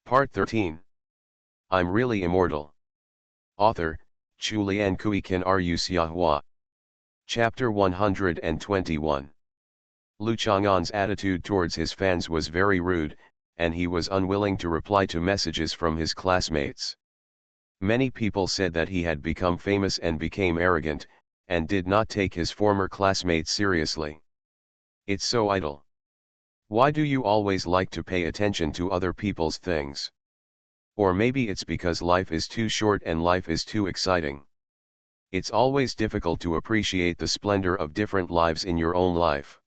Part 13. I'm Really Immortal. Author, Chulian Kuikan Ru Xiahua. Chapter 121. Lu Chang'an's attitude towards his fans was very rude, and he was unwilling to reply to messages from his classmates. Many people said that he had become famous and became arrogant, and did not take his former classmates seriously. It's so idle. Why do you always like to pay attention to other people's things? Or maybe it's because life is too short and life is too exciting. It's always difficult to appreciate the splendor of different lives in your own life.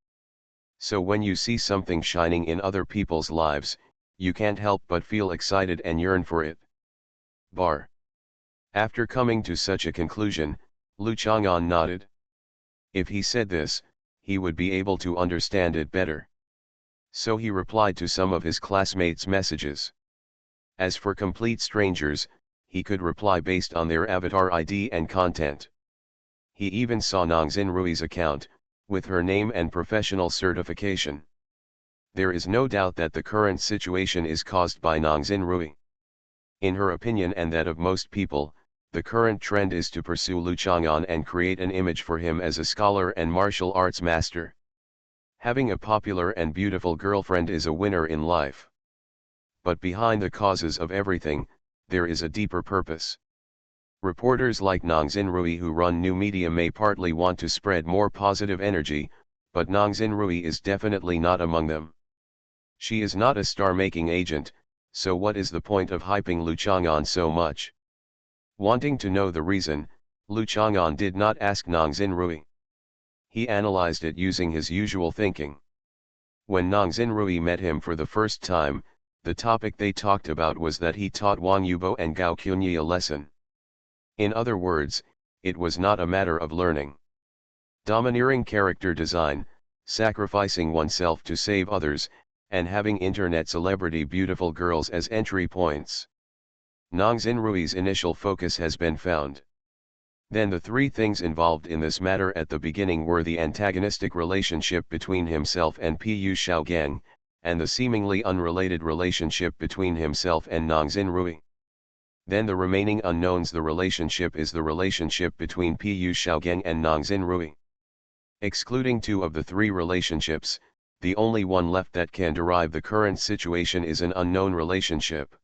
So when you see something shining in other people's lives, you can't help but feel excited and yearn for it. Bar. After coming to such a conclusion, Lu Chang'an nodded. If he said this, he would be able to understand it better. So he replied to some of his classmates' messages. As for complete strangers, he could reply based on their avatar ID and content. He even saw Nongxin Rui's account, with her name and professional certification. There is no doubt that the current situation is caused by Nongxin Rui. In her opinion and that of most people, the current trend is to pursue Lu Chang'an and create an image for him as a scholar and martial arts master. Having a popular and beautiful girlfriend is a winner in life. But behind the causes of everything, there is a deeper purpose. Reporters like Nongxin Rui who run new media may partly want to spread more positive energy, but Nongxin Rui is definitely not among them. She is not a star-making agent, so what is the point of hyping Lu Chang'an so much? Wanting to know the reason, Lu Chang'an did not ask Nongxin Rui. He analyzed it using his usual thinking. When Nongxin Rui met him for the first time, the topic they talked about was that he taught Wang Yubo and Gao Qunyi a lesson. In other words, it was not a matter of learning. Domineering character design, sacrificing oneself to save others, and having internet celebrity beautiful girls as entry points. Nongxin Rui's initial focus has been found. Then the three things involved in this matter at the beginning were the antagonistic relationship between himself and Pu Shaogang, and the seemingly unrelated relationship between himself and Nongxin Rui. Then the remaining unknowns. The relationship is the relationship between Pu Shaogang and Nongxin Rui. Excluding two of the three relationships, the only one left that can derive the current situation is an unknown relationship.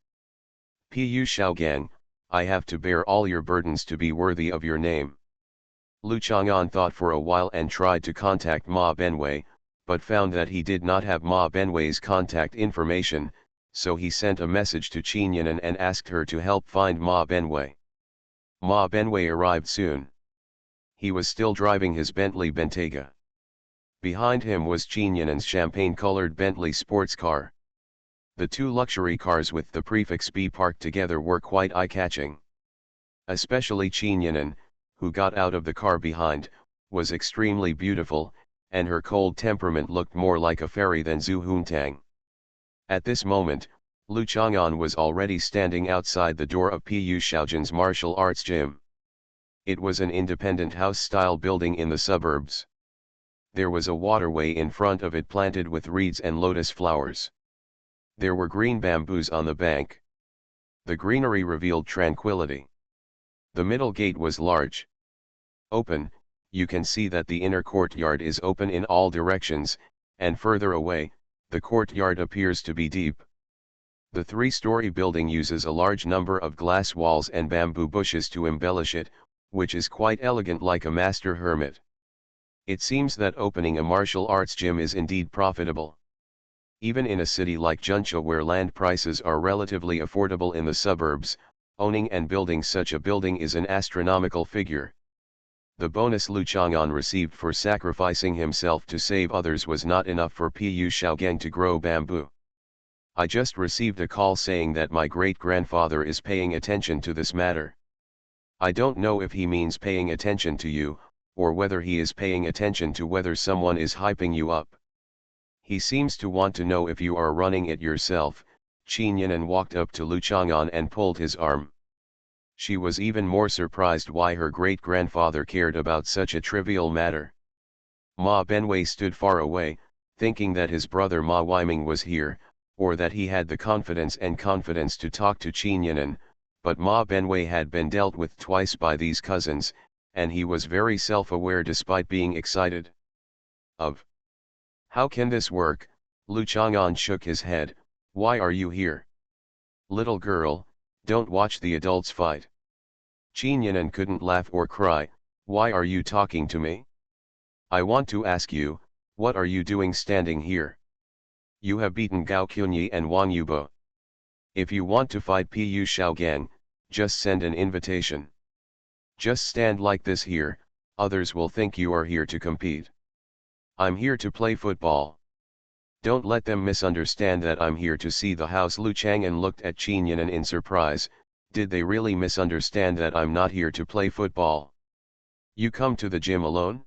Pu Shaogang, I have to bear all your burdens to be worthy of your name. Lu Chang'an thought for a while and tried to contact Ma Benwei, but found that he did not have Ma Benwei's contact information, so he sent a message to Qin Yinan and asked her to help find Ma Benwei. Ma Benwei arrived soon. He was still driving his Bentley Bentayga. Behind him was Qin Yinan's champagne-colored Bentley sports car. The two luxury cars with the prefix B parked together were quite eye-catching. Especially Qin Yinan, who got out of the car behind, was extremely beautiful, and her cold temperament looked more like a fairy than Zhu Huntang. At this moment, Lu Chang'an was already standing outside the door of Pu Shaojan's martial arts gym. It was an independent house-style building in the suburbs. There was a waterway in front of it planted with reeds and lotus flowers. There were green bamboos on the bank. The greenery revealed tranquility. The middle gate was large. Open, you can see that the inner courtyard is open in all directions, and further away, the courtyard appears to be deep. The three-story building uses a large number of glass walls and bamboo bushes to embellish it, which is quite elegant like a master hermit. It seems that opening a martial arts gym is indeed profitable. Even in a city like Juncha where land prices are relatively affordable in the suburbs, owning and building such a building is an astronomical figure. The bonus Lu Chang'an received for sacrificing himself to save others was not enough for Pu Shaogang to grow bamboo. I just received a call saying that my great-grandfather is paying attention to this matter. I don't know if he means paying attention to you, or whether he is paying attention to whether someone is hyping you up. He seems to want to know if you are running it yourself. Qin Yinan walked up to Lu Chang'an and pulled his arm. She was even more surprised why her great-grandfather cared about such a trivial matter. Ma Benwei stood far away, thinking that his brother Ma Weiming was here, or that he had the confidence to talk to Qin Yinan, but Ma Benwei had been dealt with twice by these cousins, and he was very self-aware despite being excited. How can this work? Lu Chang'an shook his head. Why are you here? Little girl, don't watch the adults fight. Qin Yinan couldn't laugh or cry. Why are you talking to me? I want to ask you, what are you doing standing here? You have beaten Gao Qunyi and Wang Yubo. If you want to fight Pu Shaogang, just send an invitation. Just stand like this here, others will think you are here to compete. I'm here to play football. Don't let them misunderstand that I'm here to see the house. Lu Chang'an looked at Qin Yinan in surprise. Did they really misunderstand that I'm not here to play football? You come to the gym alone?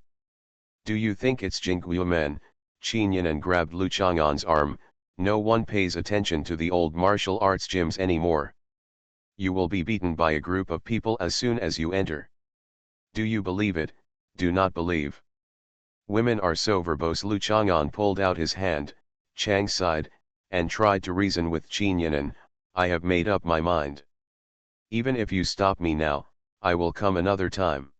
Do you think it's Jingguomen? Qin Yinan grabbed Lu Chang'an's arm. No one pays attention to the old martial arts gyms anymore. You will be beaten by a group of people as soon as you enter. Do you believe it? Do not believe. Women are so verbose. Lu Chang'an pulled out his hand, Chang sighed, and tried to reason with Qin Yinan. I have made up my mind. Even if you stop me now, I will come another time.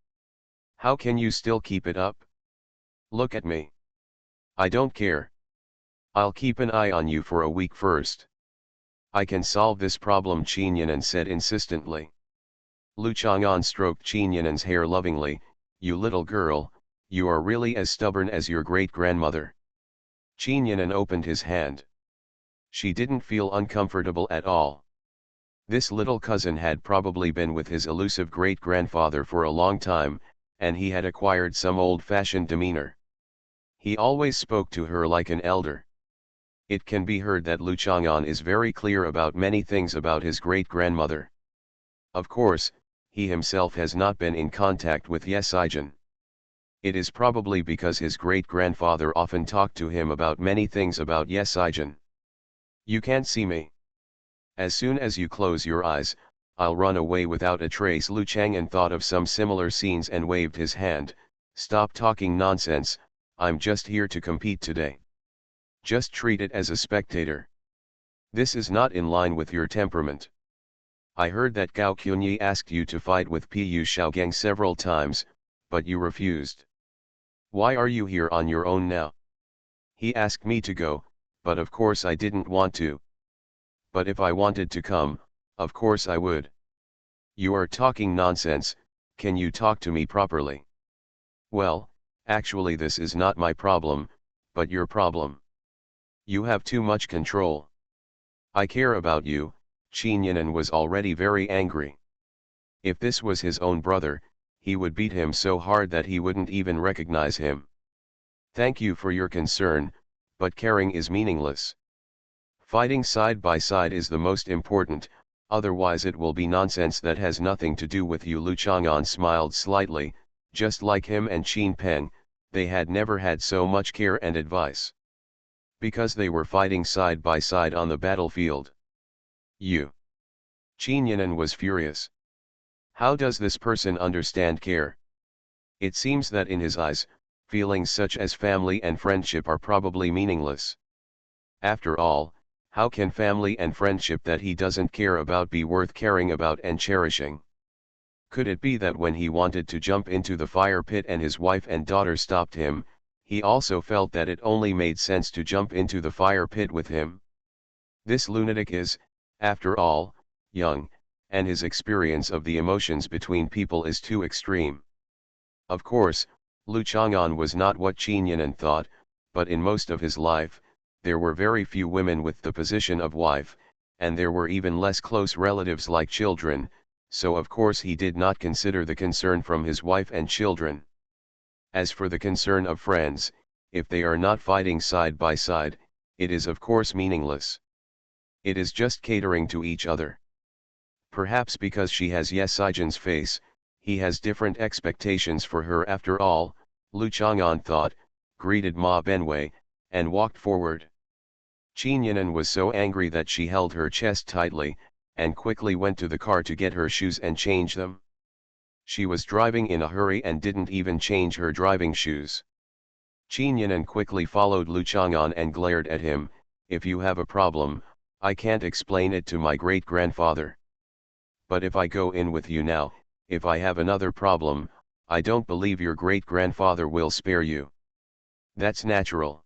How can you still keep it up? Look at me. I don't care. I'll keep an eye on you for a week first. I can solve this problem, Qin Yinan said insistently. Lu Chang'an stroked Qin Yinan's hair lovingly. You little girl, you are really as stubborn as your great-grandmother. Qin Yinan opened his hand. She didn't feel uncomfortable at all. This little cousin had probably been with his elusive great-grandfather for a long time, and he had acquired some old-fashioned demeanor. He always spoke to her like an elder. It can be heard that Lu Chang'an is very clear about many things about his great-grandmother. Of course, he himself has not been in contact with Ye Sijin. It is probably because his great-grandfather often talked to him about many things about Ye Sijin. You can't see me. As soon as you close your eyes, I'll run away without a trace. Lu Chang'an thought of some similar scenes and waved his hand. Stop talking nonsense, I'm just here to compete today. Just treat it as a spectator. This is not in line with your temperament. I heard that Gao Qunyi asked you to fight with Pu Shaogang several times, but you refused. Why are you here on your own now? He asked me to go, but of course I didn't want to. But if I wanted to come, of course I would. You are talking nonsense, can you talk to me properly? Well, actually this is not my problem, but your problem. You have too much control. I care about you. Qin Yinan was already very angry. If this was his own brother, he would beat him so hard that he wouldn't even recognize him. Thank you for your concern, but caring is meaningless. Fighting side by side is the most important, otherwise it will be nonsense that has nothing to do with you. Lu Chang'an smiled slightly. Just like him and Qin Peng, they had never had so much care and advice. Because they were fighting side by side on the battlefield. You. Qin Yinan was furious. How does this person understand care? It seems that in his eyes, feelings such as family and friendship are probably meaningless. After all, how can family and friendship that he doesn't care about be worth caring about and cherishing? Could it be that when he wanted to jump into the fire pit and his wife and daughter stopped him, he also felt that it only made sense to jump into the fire pit with him? This lunatic is, after all, young, and his experience of the emotions between people is too extreme. Of course, Lu Chang'an was not what Qin Yinan thought, but in most of his life, there were very few women with the position of wife, and there were even less close relatives like children, so of course he did not consider the concern from his wife and children. As for the concern of friends, if they are not fighting side by side, it is of course meaningless. It is just catering to each other. Perhaps because she has Ye Sijin's face, he has different expectations for her after all, Lu Chang'an thought, greeted Ma Benwei, and walked forward. Qin Yinan was so angry that she held her chest tightly, and quickly went to the car to get her shoes and change them. She was driving in a hurry and didn't even change her driving shoes. Qin Yinan quickly followed Lu Chang'an and glared at him. if you have a problem, I can't explain it to my great-grandfather. But if I go in with you now, if I have another problem, I don't believe your great-grandfather will spare you. That's natural.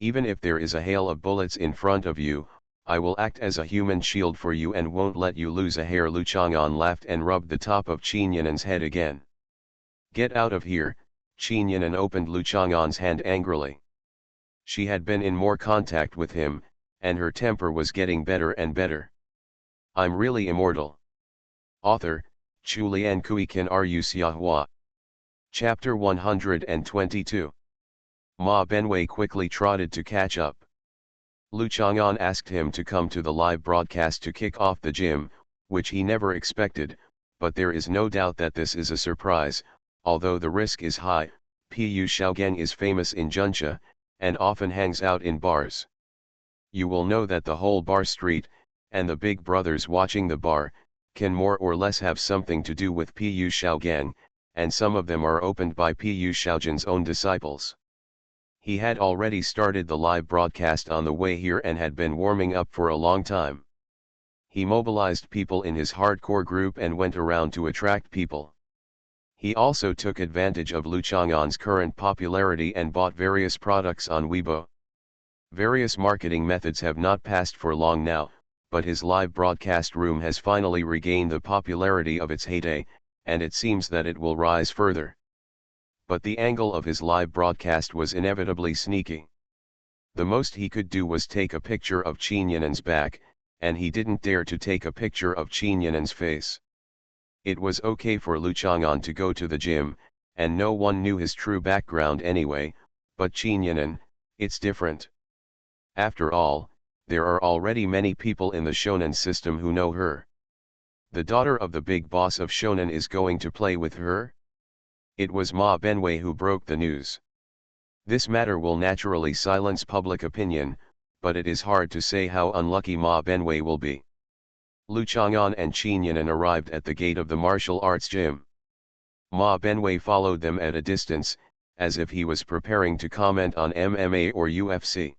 Even if there is a hail of bullets in front of you, I will act as a human shield for you and won't let you lose a hair. Lu Chang'an laughed and rubbed the top of Qin Yinan's head again. Get out of here, Qin Yinan opened Lu Chang'an's hand angrily. She had been in more contact with him, and her temper was getting better and better. I'm really immortal. Author, Chu Lian Kui Kan Ru Xiahua. Chapter 122. Ma Benwei quickly trotted to catch up. Lu Chang'an asked him to come to the live broadcast to kick off the gym, which he never expected, but there is no doubt that this is a surprise, although the risk is high. Pu Xiaogang is famous in Zhengzhou, and often hangs out in bars. You will know that the whole bar street, and the big brothers watching the bar, can more or less have something to do with Pu Xiaogang, and some of them are opened by Pu Xiaogan's own disciples. He had already started the live broadcast on the way here and had been warming up for a long time. He mobilized people in his hardcore group and went around to attract people. He also took advantage of Lu Chang'an's current popularity and bought various products on Weibo. Various marketing methods have not passed for long now, but his live broadcast room has finally regained the popularity of its heyday, and it seems that it will rise further. But the angle of his live broadcast was inevitably sneaky. The most he could do was take a picture of Qin Yinan's back, and he didn't dare to take a picture of Qin Yinan's face. It was okay for Lu Chang'an to go to the gym, and no one knew his true background anyway, but Qin Yinan, it's different. After all, there are already many people in the shonen system who know her. The daughter of the big boss of shonen is going to play with her? It was Ma Benwei who broke the news. This matter will naturally silence public opinion, but it is hard to say how unlucky Ma Benwei will be. Lu Chang'an and Qin Yinan arrived at the gate of the martial arts gym. Ma Benwei followed them at a distance, as if he was preparing to comment on MMA or UFC.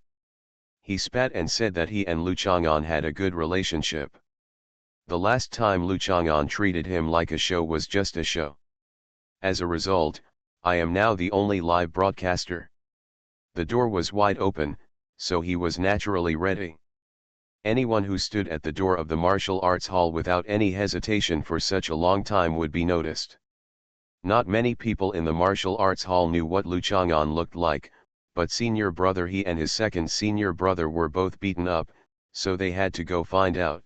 He spat and said that he and Lu Chang'an had a good relationship. The last time Lu Chang'an treated him like a show was just a show. As a result, I am now the only live broadcaster. The door was wide open, so he was naturally ready. Anyone who stood at the door of the martial arts hall without any hesitation for such a long time would be noticed. Not many people in the martial arts hall knew what Lu Chang'an looked like, but senior brother he and his second senior brother were both beaten up, so they had to go find out.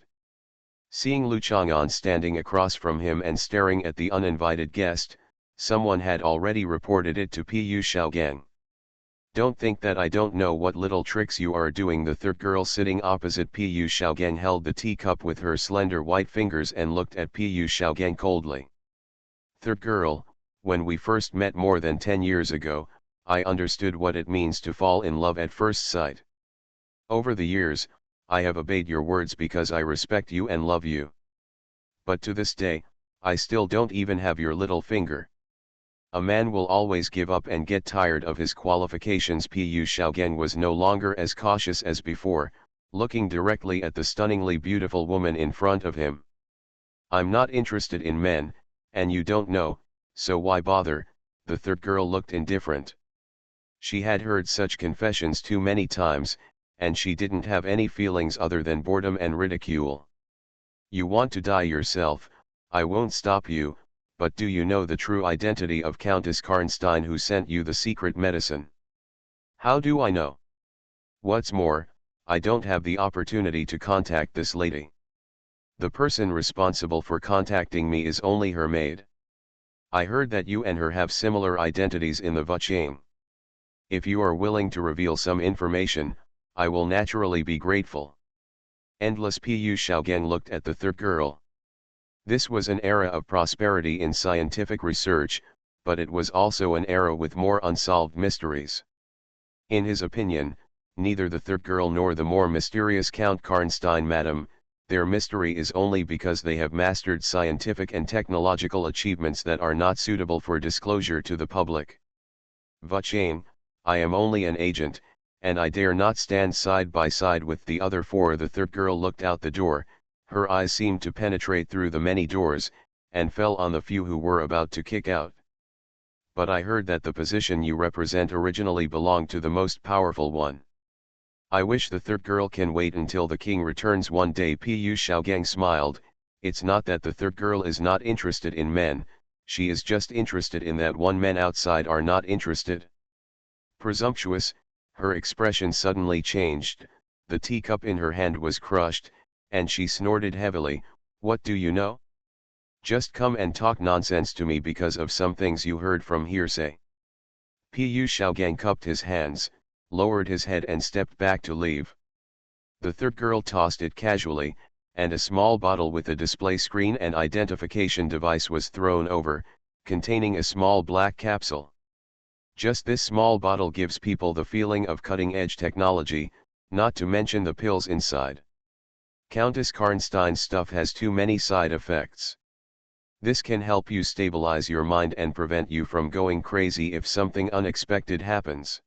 Seeing Lu Chang'an standing across from him and staring at the uninvited guest, someone had already reported it to Pu Xiaogang. Don't think that I don't know what little tricks you are doing. The third girl sitting opposite Pu Xiaogang held the teacup with her slender white fingers and looked at Pu Xiaogang coldly. Third girl, when we first met more than 10 years ago, I understood what it means to fall in love at first sight. Over the years, I have obeyed your words because I respect you and love you. But to this day, I still don't even have your little finger. A man will always give up and get tired of his qualifications. Pu Xiaogang was no longer as cautious as before, looking directly at the stunningly beautiful woman in front of him. I'm not interested in men, and you don't know, so why bother? The third girl looked indifferent. She had heard such confessions too many times, and she didn't have any feelings other than boredom and ridicule. You want to die yourself, I won't stop you, but do you know the true identity of Countess Karnstein who sent you the secret medicine? How do I know? What's more, I don't have the opportunity to contact this lady. The person responsible for contacting me is only her maid. I heard that you and her have similar identities in the Vuchang. If you are willing to reveal some information, I will naturally be grateful. Endless. Pu Xiaogang looked at the third girl. This was an era of prosperity in scientific research, but it was also an era with more unsolved mysteries. In his opinion, neither the third girl nor the more mysterious Count Karnstein madam, their mystery is only because they have mastered scientific and technological achievements that are not suitable for disclosure to the public. Vuchang, I am only an agent, and I dare not stand side by side with the other four. The third girl looked out the door, her eyes seemed to penetrate through the many doors, and fell on the few who were about to kick out. But I heard that the position you represent originally belonged to the most powerful one. I wish the third girl can wait until the king returns one day. Pu Shaogang smiled. It's not that the third girl is not interested in men, she is just interested in that one. Men outside are not interested. Presumptuous, her expression suddenly changed, the teacup in her hand was crushed, and she snorted heavily. What do you know? Just come and talk nonsense to me because of some things you heard from hearsay. Pu Shaogang cupped his hands, lowered his head and stepped back to leave. The third girl tossed it casually, and a small bottle with a display screen and identification device was thrown over, containing a small black capsule. Just this small bottle gives people the feeling of cutting-edge technology, not to mention the pills inside. Countess Karnstein's stuff has too many side effects. This can help you stabilize your mind and prevent you from going crazy if something unexpected happens.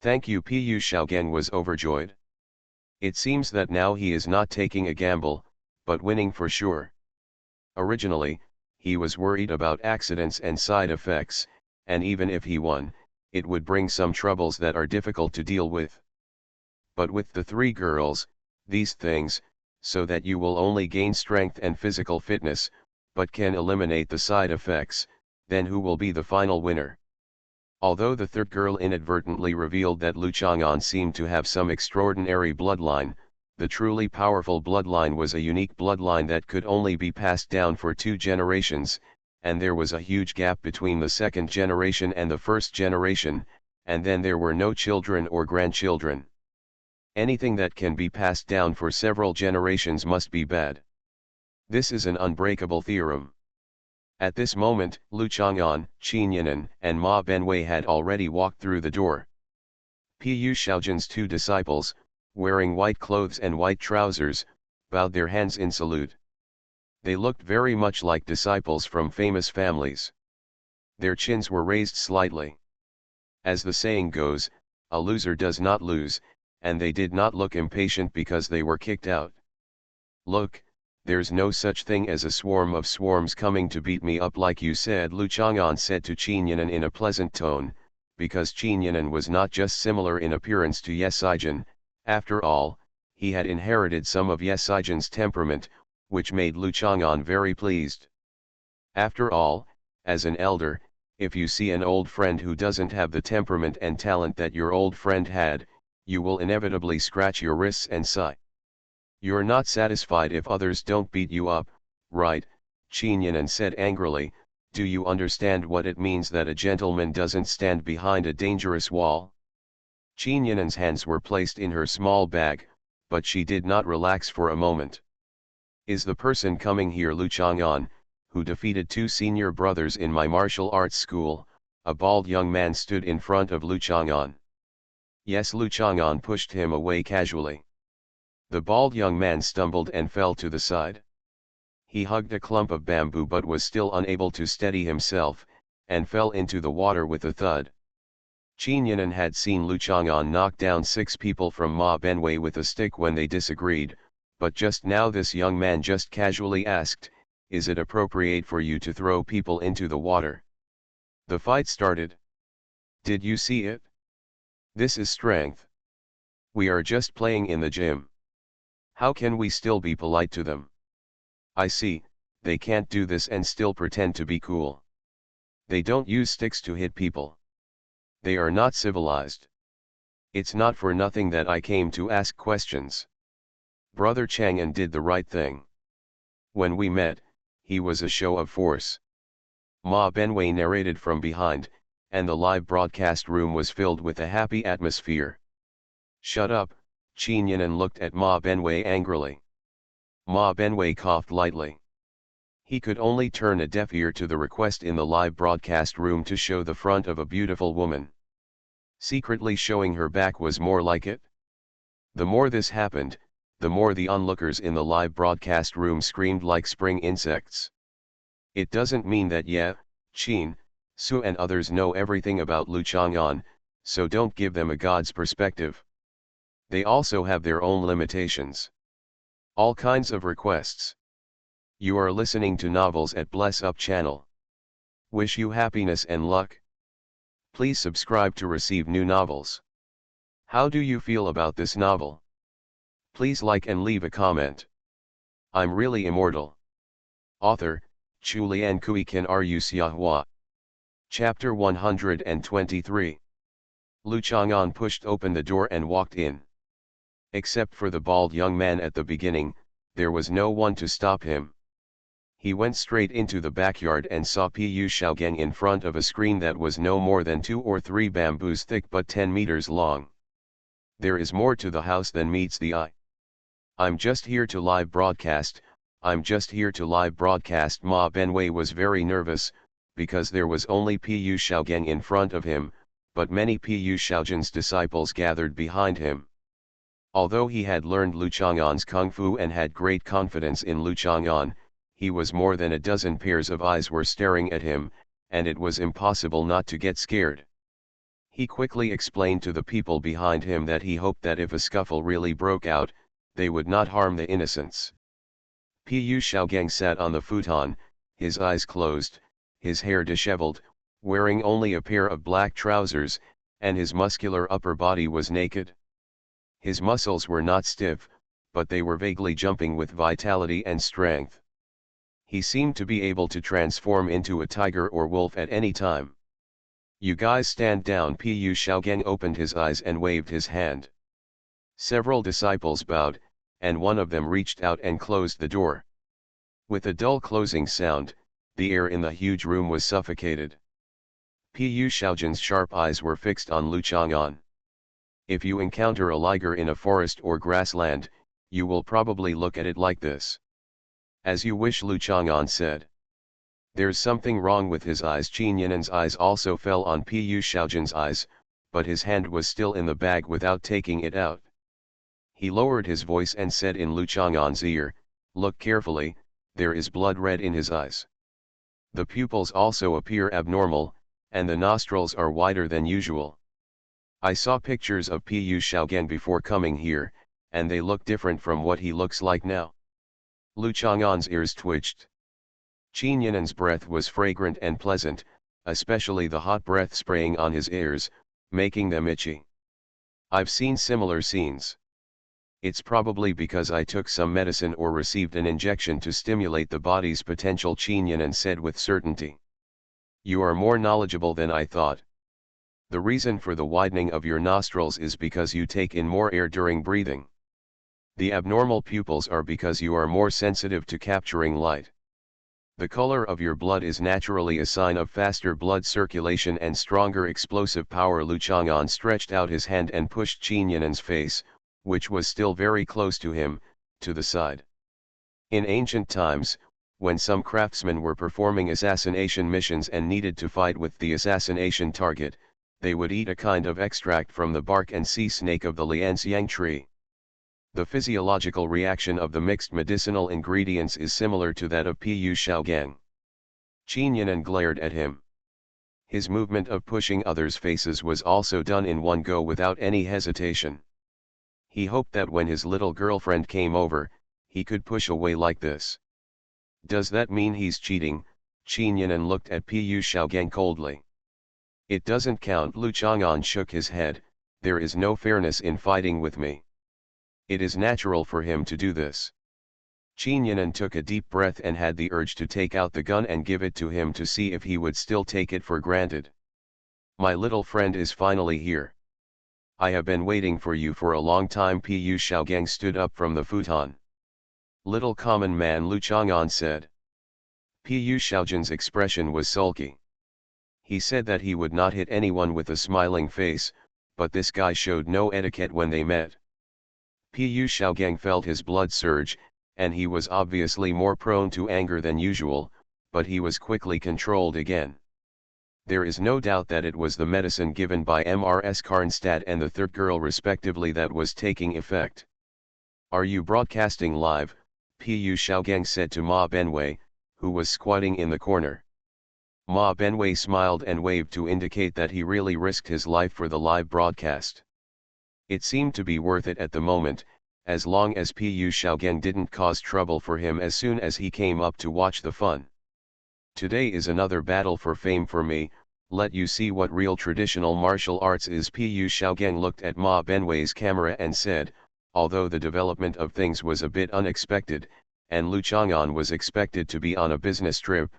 Thank you. Pu Shaogang was overjoyed. It seems that now he is not taking a gamble, but winning for sure. Originally, he was worried about accidents and side effects, and even if he won, it would bring some troubles that are difficult to deal with. But with the three girls, these things, so that you will only gain strength and physical fitness, but can eliminate the side effects, then who will be the final winner? Although the third girl inadvertently revealed that Lu Chang'an seemed to have some extraordinary bloodline, the truly powerful bloodline was a unique bloodline that could only be passed down for 2 generations, and there was a huge gap between the second generation and the first generation, and then there were no children or grandchildren. Anything that can be passed down for several generations must be bad. This is an unbreakable theorem. At this moment, Lu Chang'an, Qin Yinan, and Ma Benwei had already walked through the door. Pu Shaojan's 2 disciples, wearing white clothes and white trousers, bowed their hands in salute. They looked very much like disciples from famous families. Their chins were raised slightly. As the saying goes, a loser does not lose, and they did not look impatient because they were kicked out. Look, there's no such thing as a swarm of swarms coming to beat me up like you said, Lu Chang'an said to Qin Yinan in a pleasant tone, because Qin Yinan was not just similar in appearance to Ye Saijan. After all, he had inherited some of Ye Saijan's temperament, which made Lu Chang'an very pleased. After all, as an elder, if you see an old friend who doesn't have the temperament and talent that your old friend had, you will inevitably scratch your wrists and sigh. You're not satisfied if others don't beat you up, right? Qin Yinan said angrily. Do you understand what it means that a gentleman doesn't stand behind a dangerous wall? Qin Yinan's hands were placed in her small bag, but she did not relax for a moment. Is the person coming here Lu Chang'an, who defeated 2 senior brothers in my martial arts school? A bald young man stood in front of Lu Chang'an. Yes, Lu Chang'an pushed him away casually. The bald young man stumbled and fell to the side. He hugged a clump of bamboo but was still unable to steady himself, and fell into the water with a thud. Qin Yinan had seen Lu Chang'an knock down 6 people from Ma Benwei with a stick when they disagreed, but just now this young man just casually asked, "Is it appropriate for you to throw people into the water?" The fight started. Did you see it? This is strength. We are just playing in the gym. How can we still be polite to them? I see, they can't do this and still pretend to be cool. They don't use sticks to hit people. They are not civilized. It's not for nothing that I came to ask questions. Brother Chang'an did the right thing. When we met, he was a show of force. Ma Benwei narrated from behind, and the live broadcast room was filled with a happy atmosphere. Shut up, Qin Yinan looked at Ma Benwei angrily. Ma Benwei coughed lightly. He could only turn a deaf ear to the request in the live broadcast room to show the front of a beautiful woman. Secretly showing her back was more like it. The more this happened, the more the onlookers in the live broadcast room screamed like spring insects. It doesn't mean that Ye, Qin, Su and others know everything about Lu Chang'an, So don't give them a god's perspective. They also have their own limitations. All kinds of requests. You are listening to Novels at Bless Up channel. Wish you happiness and luck. Please subscribe to receive new novels. How do you feel about this novel? Please like and leave a comment. I'm really immortal. Author, Julian Kuiken Rusiahua. Chapter 123. Lu Chang'an pushed open the door and walked in. Except for the bald young man at the beginning, there was no one to stop him. He went straight into the backyard and saw Pu Shaogang in front of a screen that was no more than 2 or 3 bamboos thick but 10 meters long. There is more to the house than meets the eye. I'm just here to live broadcast, Ma Benwei was very nervous, because there was only Pu Shaogang in front of him, but many Pu Shaogan's disciples gathered behind him. Although he had learned Lu Chang'an's kung fu and had great confidence in Lu Chang'an, he was more than a dozen pairs of eyes were staring at him, and it was impossible not to get scared. He quickly explained to the people behind him that he hoped that if a scuffle really broke out, they would not harm the innocents. Pu Shaogang sat on the futon, his eyes closed, his hair disheveled, wearing only a pair of black trousers, and his muscular upper body was naked. His muscles were not stiff, but they were vaguely jumping with vitality and strength. He seemed to be able to transform into a tiger or wolf at any time. You guys stand down. Pu Shaogang opened his eyes and waved his hand. Several disciples bowed, and one of them reached out and closed the door. With a dull closing sound, the air in the huge room was suffocated. Pu Shaogan's sharp eyes were fixed on Lu Chang'an. If you encounter a liger in a forest or grassland, you will probably look at it like this. As you wish, Lu Chang'an said. There's something wrong with his eyes. Qin Yinan's eyes also fell on Pu Shaogan's eyes, but his hand was still in the bag without taking it out. He lowered his voice and said in Lu Chang'an's ear, "Look carefully, there is blood red in his eyes. The pupils also appear abnormal, and the nostrils are wider than usual. I saw pictures of Pu Shaogang before coming here, and they look different from what he looks like now." Lu Chang'an's ears twitched. Qin Yinan's breath was fragrant and pleasant, especially the hot breath spraying on his ears, making them itchy. I've seen similar scenes. It's probably because I took some medicine or received an injection to stimulate the body's potential, Qin Yinan said with certainty. You are more knowledgeable than I thought. The reason for the widening of your nostrils is because you take in more air during breathing. The abnormal pupils are because you are more sensitive to capturing light. The color of your blood is naturally a sign of faster blood circulation and stronger explosive power. Lu Chang'an stretched out his hand and pushed Qin Yinan's face, which was still very close to him, to the side. In ancient times, when some craftsmen were performing assassination missions and needed to fight with the assassination target, they would eat a kind of extract from the bark and sea snake of the lianxiang tree. The physiological reaction of the mixed medicinal ingredients is similar to that of Pu Shaogang. Qin Yinan glared at him. His movement of pushing others' faces was also done in one go without any hesitation. He hoped that when his little girlfriend came over, he could push away like this. Does that mean he's cheating? Qin Yinan looked at Pu Shaogang coldly. It doesn't count. Lu Chang'an shook his head. There is no fairness in fighting with me. It is natural for him to do this. Qin Yinan took a deep breath and had the urge to take out the gun and give it to him to see if he would still take it for granted. My little friend is finally here. I have been waiting for you for a long time. Pu Shaogang stood up from the futon. Little common man, Lu Chang'an said. Pu Shaogan's expression was sulky. He said that he would not hit anyone with a smiling face, but this guy showed no etiquette when they met. Pu Shaogang felt his blood surge, and he was obviously more prone to anger than usual, but he was quickly controlled again. There is no doubt that it was the medicine given by Mrs. Karnstad and the third girl respectively that was taking effect. Are you broadcasting live? Pu Shaogang said to Ma Benwei, who was squatting in the corner. Ma Benway smiled and waved to indicate that he really risked his life for the live broadcast. It seemed to be worth it at the moment, as long as Pu Xiaogen didn't cause trouble for him as soon as he came up to watch the fun. Today is another battle for fame for me, let you see what real traditional martial arts is. Pu Xiaogen looked at Ma Benway's camera and said, although the development of things was a bit unexpected, and Lu Chang'an was expected to be on a business trip,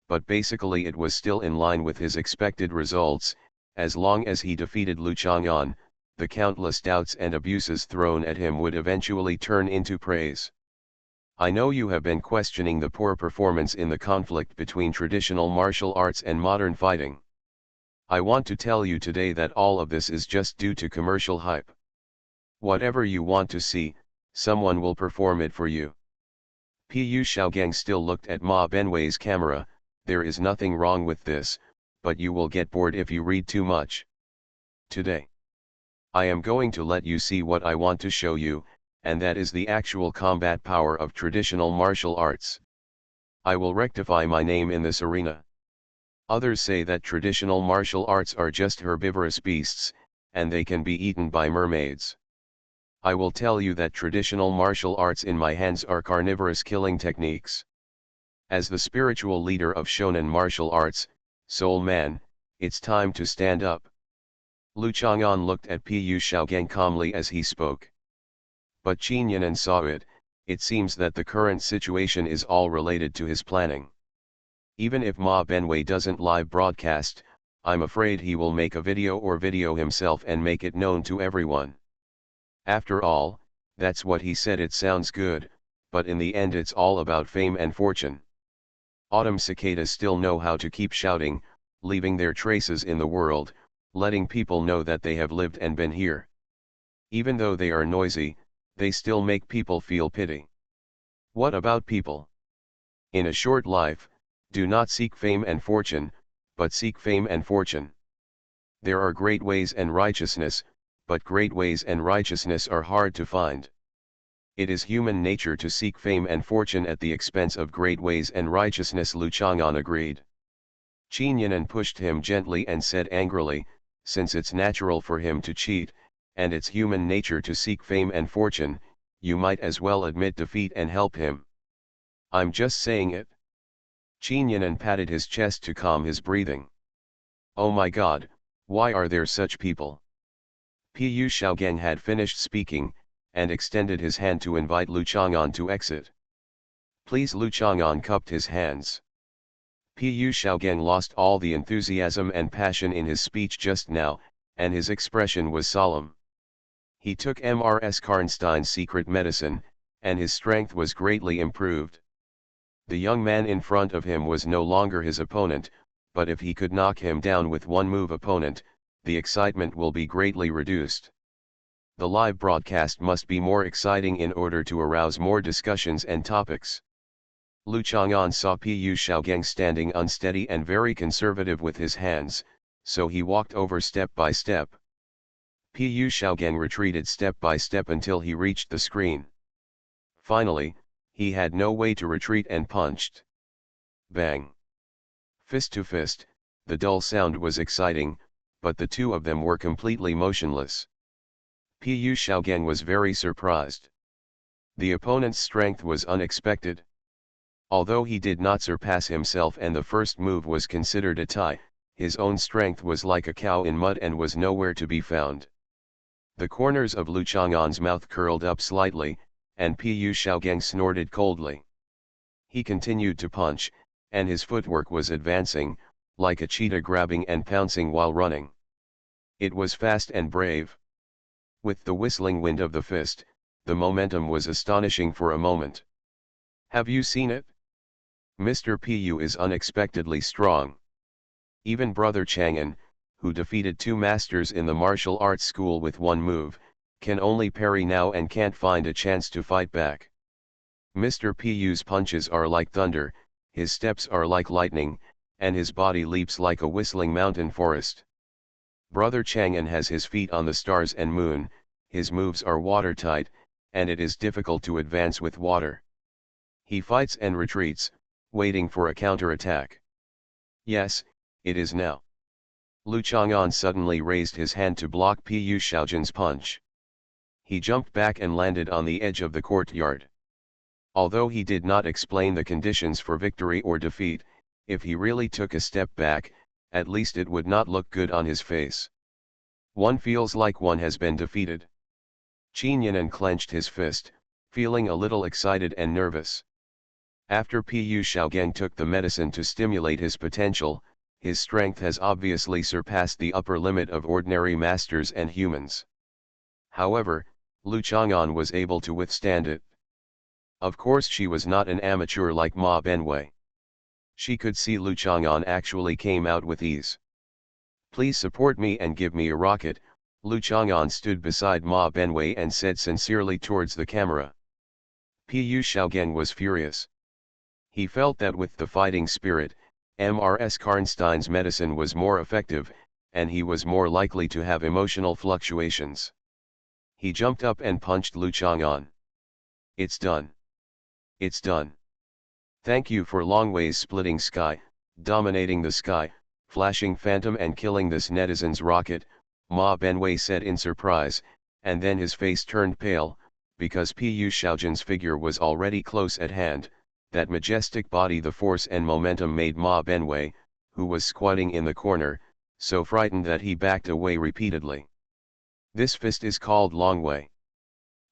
but basically it was still in line with his expected results, as long as he defeated Lu Chang'an, the countless doubts and abuses thrown at him would eventually turn into praise. I know you have been questioning the poor performance in the conflict between traditional martial arts and modern fighting. I want to tell you today that all of this is just due to commercial hype. Whatever you want to see, someone will perform it for you. Pu Xiaogen still looked at Ma Benway's camera. There is nothing wrong with this, but you will get bored if you read too much. Today, I am going to let you see what I want to show you, and that is the actual combat power of traditional martial arts. I will rectify my name in this arena. Others say that traditional martial arts are just herbivorous beasts, and they can be eaten by mermaids. I will tell you that traditional martial arts in my hands are carnivorous killing techniques. As the spiritual leader of shonen martial arts, Soul Man, it's time to stand up. Lu Chang'an looked at Pu Xiaogen calmly as he spoke. But Qin Yan'an saw it. It seems that the current situation is all related to his planning. Even if Ma Benway doesn't live broadcast, I'm afraid he will make a video himself and make it known to everyone. After all, that's what he said. It sounds good, but in the end it's all about fame and fortune. Autumn cicadas still know how to keep shouting, leaving their traces in the world, letting people know that they have lived and been here. Even though they are noisy, they still make people feel pity. What about people? In a short life, do not seek fame and fortune, but seek fame and fortune. There are great ways and righteousness, but great ways and righteousness are hard to find. It is human nature to seek fame and fortune at the expense of great ways and righteousness. Lu Chang'an agreed. Qin Yan'an pushed him gently and said angrily, since it's natural for him to cheat, and it's human nature to seek fame and fortune, you might as well admit defeat and help him. I'm just saying it. Qin Yan'an patted his chest to calm his breathing. Oh my God, why are there such people? Pu Xiaogen had finished speaking, and extended his hand to invite Lu Chang'an to exit. Please. Lu Chang'an cupped his hands. Pu Xiaogen lost all the enthusiasm and passion in his speech just now, and his expression was solemn. He took Mrs. Karnstein's secret medicine, and his strength was greatly improved. The young man in front of him was no longer his opponent, but if he could knock him down with one move opponent, the excitement will be greatly reduced. The live broadcast must be more exciting in order to arouse more discussions and topics. Lu Chang'an saw Pu Xiaogen standing unsteady and very conservative with his hands, so he walked over step by step. Pu Xiaogen retreated step by step until he reached the screen. Finally, he had no way to retreat and punched. Bang! Fist to fist, the dull sound was exciting, but the two of them were completely motionless. Pu Xiaogen was very surprised. The opponent's strength was unexpected. Although he did not surpass himself and the first move was considered a tie, his own strength was like a cow in mud and was nowhere to be found. The corners of Lu Chang'an's mouth curled up slightly, and Pu Xiaogen snorted coldly. He continued to punch, and his footwork was advancing, like a cheetah grabbing and pouncing while running. It was fast and brave. With the whistling wind of the fist, the momentum was astonishing for a moment. Have you seen it? Mr. Pu is unexpectedly strong. Even Brother Chang'an, who defeated two masters in the martial arts school with one move, can only parry now and can't find a chance to fight back. Mr. Pu's punches are like thunder, his steps are like lightning, and his body leaps like a whistling mountain forest. Brother Chang'an has his feet on the stars and moon, his moves are watertight, and it is difficult to advance with water. He fights and retreats, waiting for a counterattack. Yes, it is now. Lu Chang'an suddenly raised his hand to block Pu Shaojian's punch. He jumped back and landed on the edge of the courtyard. Although he did not explain the conditions for victory or defeat, if he really took a step back, at least it would not look good on his face. One feels like one has been defeated. Qin Yan'an clenched his fist, feeling a little excited and nervous. After Pu Shaogang took the medicine to stimulate his potential, his strength has obviously surpassed the upper limit of ordinary masters and humans. However, Lu Chang'an was able to withstand it. Of course she was not an amateur like Ma Benwei. She could see Lu Chang'an actually came out with ease. Please support me and give me a rocket. Lu Chang'an stood beside Ma Benwei and said sincerely towards the camera. Pu Shaogang was furious. He felt that with the fighting spirit, Mrs. Karnstein's medicine was more effective, and he was more likely to have emotional fluctuations. He jumped up and punched Lu Chang'an. It's done. It's done. Thank you for Longwei's splitting sky, dominating the sky, flashing phantom and killing this netizen's rocket, Ma Benwei said in surprise, and then his face turned pale, because Pu Shaojian's figure was already close at hand. That majestic body, the force and momentum made Ma Benwei, who was squatting in the corner, so frightened that he backed away repeatedly. This fist is called Longwei.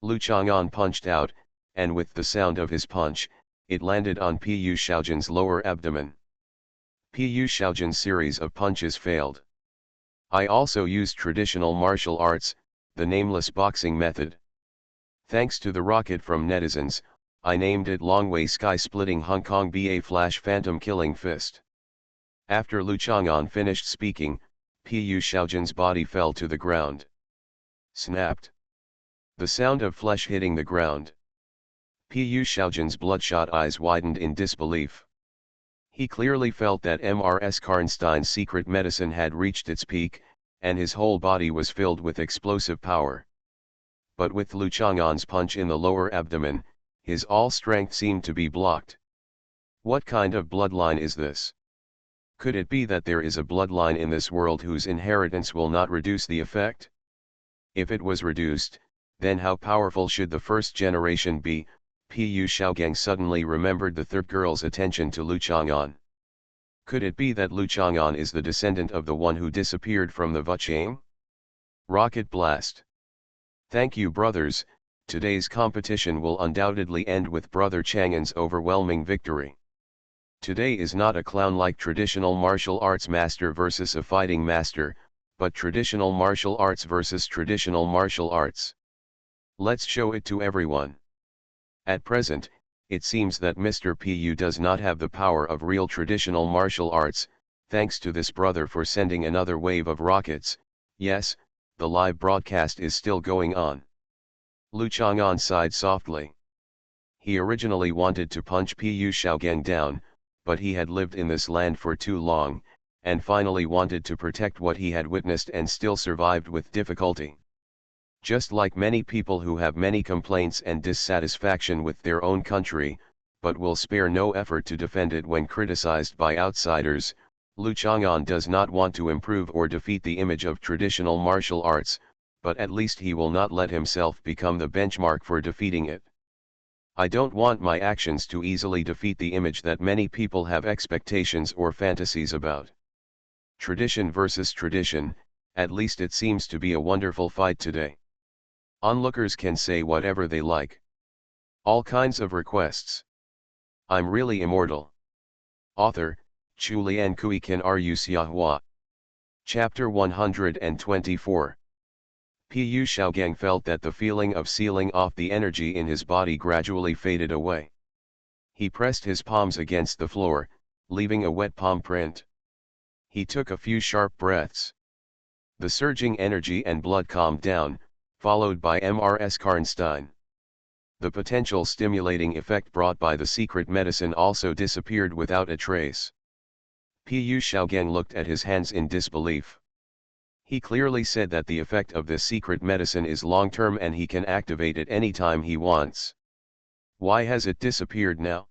Lu Chang'an punched out, and with the sound of his punch, it landed on Pu Shaojian's lower abdomen. Pu Shaojian's series of punches failed. I also used traditional martial arts, the nameless boxing method. Thanks to the rocket from netizens, I named it Longwei Sky Splitting Hong Kong BA Flash Phantom Killing Fist. After Lu Chang'an finished speaking, Pu Shaojian's body fell to the ground. Snapped. The sound of flesh hitting the ground. Pu Shaojian's bloodshot eyes widened in disbelief. He clearly felt that Mrs. Karnstein's secret medicine had reached its peak, and his whole body was filled with explosive power. But with Lu Chang'an's punch in the lower abdomen, his all strength seemed to be blocked. What kind of bloodline is this? Could it be that there is a bloodline in this world whose inheritance will not reduce the effect? If it was reduced, then how powerful should the first generation be? Pu Shaogang suddenly remembered the third girl's attention to Lu Chang'an. Could it be that Lu Chang'an is the descendant of the one who disappeared from the Vuchang? Rocket blast. Thank you, brothers. Today's competition will undoubtedly end with Brother Chang'an's overwhelming victory. Today is not a clown-like traditional martial arts master versus a fighting master, but traditional martial arts versus traditional martial arts. Let's show it to everyone. At present, it seems that Mr. Pu does not have the power of real traditional martial arts. Thanks to this brother for sending another wave of rockets. Yes, the live broadcast is still going on. Lu Chang'an sighed softly. He originally wanted to punch Pu Shaogang down, but he had lived in this land for too long, and finally wanted to protect what he had witnessed and still survived with difficulty. Just like many people who have many complaints and dissatisfaction with their own country, but will spare no effort to defend it when criticized by outsiders, Lu Chang'an does not want to improve or defeat the image of traditional martial arts, but at least he will not let himself become the benchmark for defeating it. I don't want my actions to easily defeat the image that many people have expectations or fantasies about. Tradition versus tradition, at least it seems to be a wonderful fight today. Onlookers can say whatever they like. All kinds of requests. I'm really immortal. Author, Chulian Kui Kan Ru Xiahua. Chapter 124. Pu Shaogang felt that the feeling of sealing off the energy in his body gradually faded away. He pressed his palms against the floor, leaving a wet palm print. He took a few sharp breaths. The surging energy and blood calmed down, followed by Mrs. Karnstein. The potential stimulating effect brought by the secret medicine also disappeared without a trace. Pu Shaogang looked at his hands in disbelief. He clearly said that the effect of this secret medicine is long-term and he can activate it anytime he wants. Why has it disappeared now?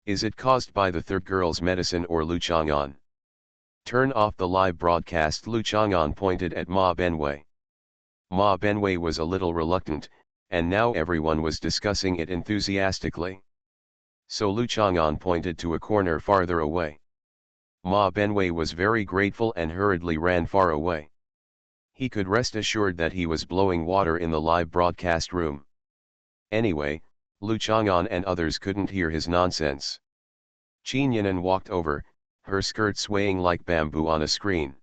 Is it caused by the third girl's medicine or Lu Chang'an? Turn off the live broadcast. Lu Chang'an pointed at Ma Benwei. Ma Benwei was a little reluctant, and now everyone was discussing it enthusiastically. So Lu Chang'an pointed to a corner farther away. Ma Benwei was very grateful and hurriedly ran far away. He could rest assured that he was blowing water in the live broadcast room. Anyway, Lu Chang'an and others couldn't hear his nonsense. Qin Yinan walked over, her skirt swaying like bamboo on a screen.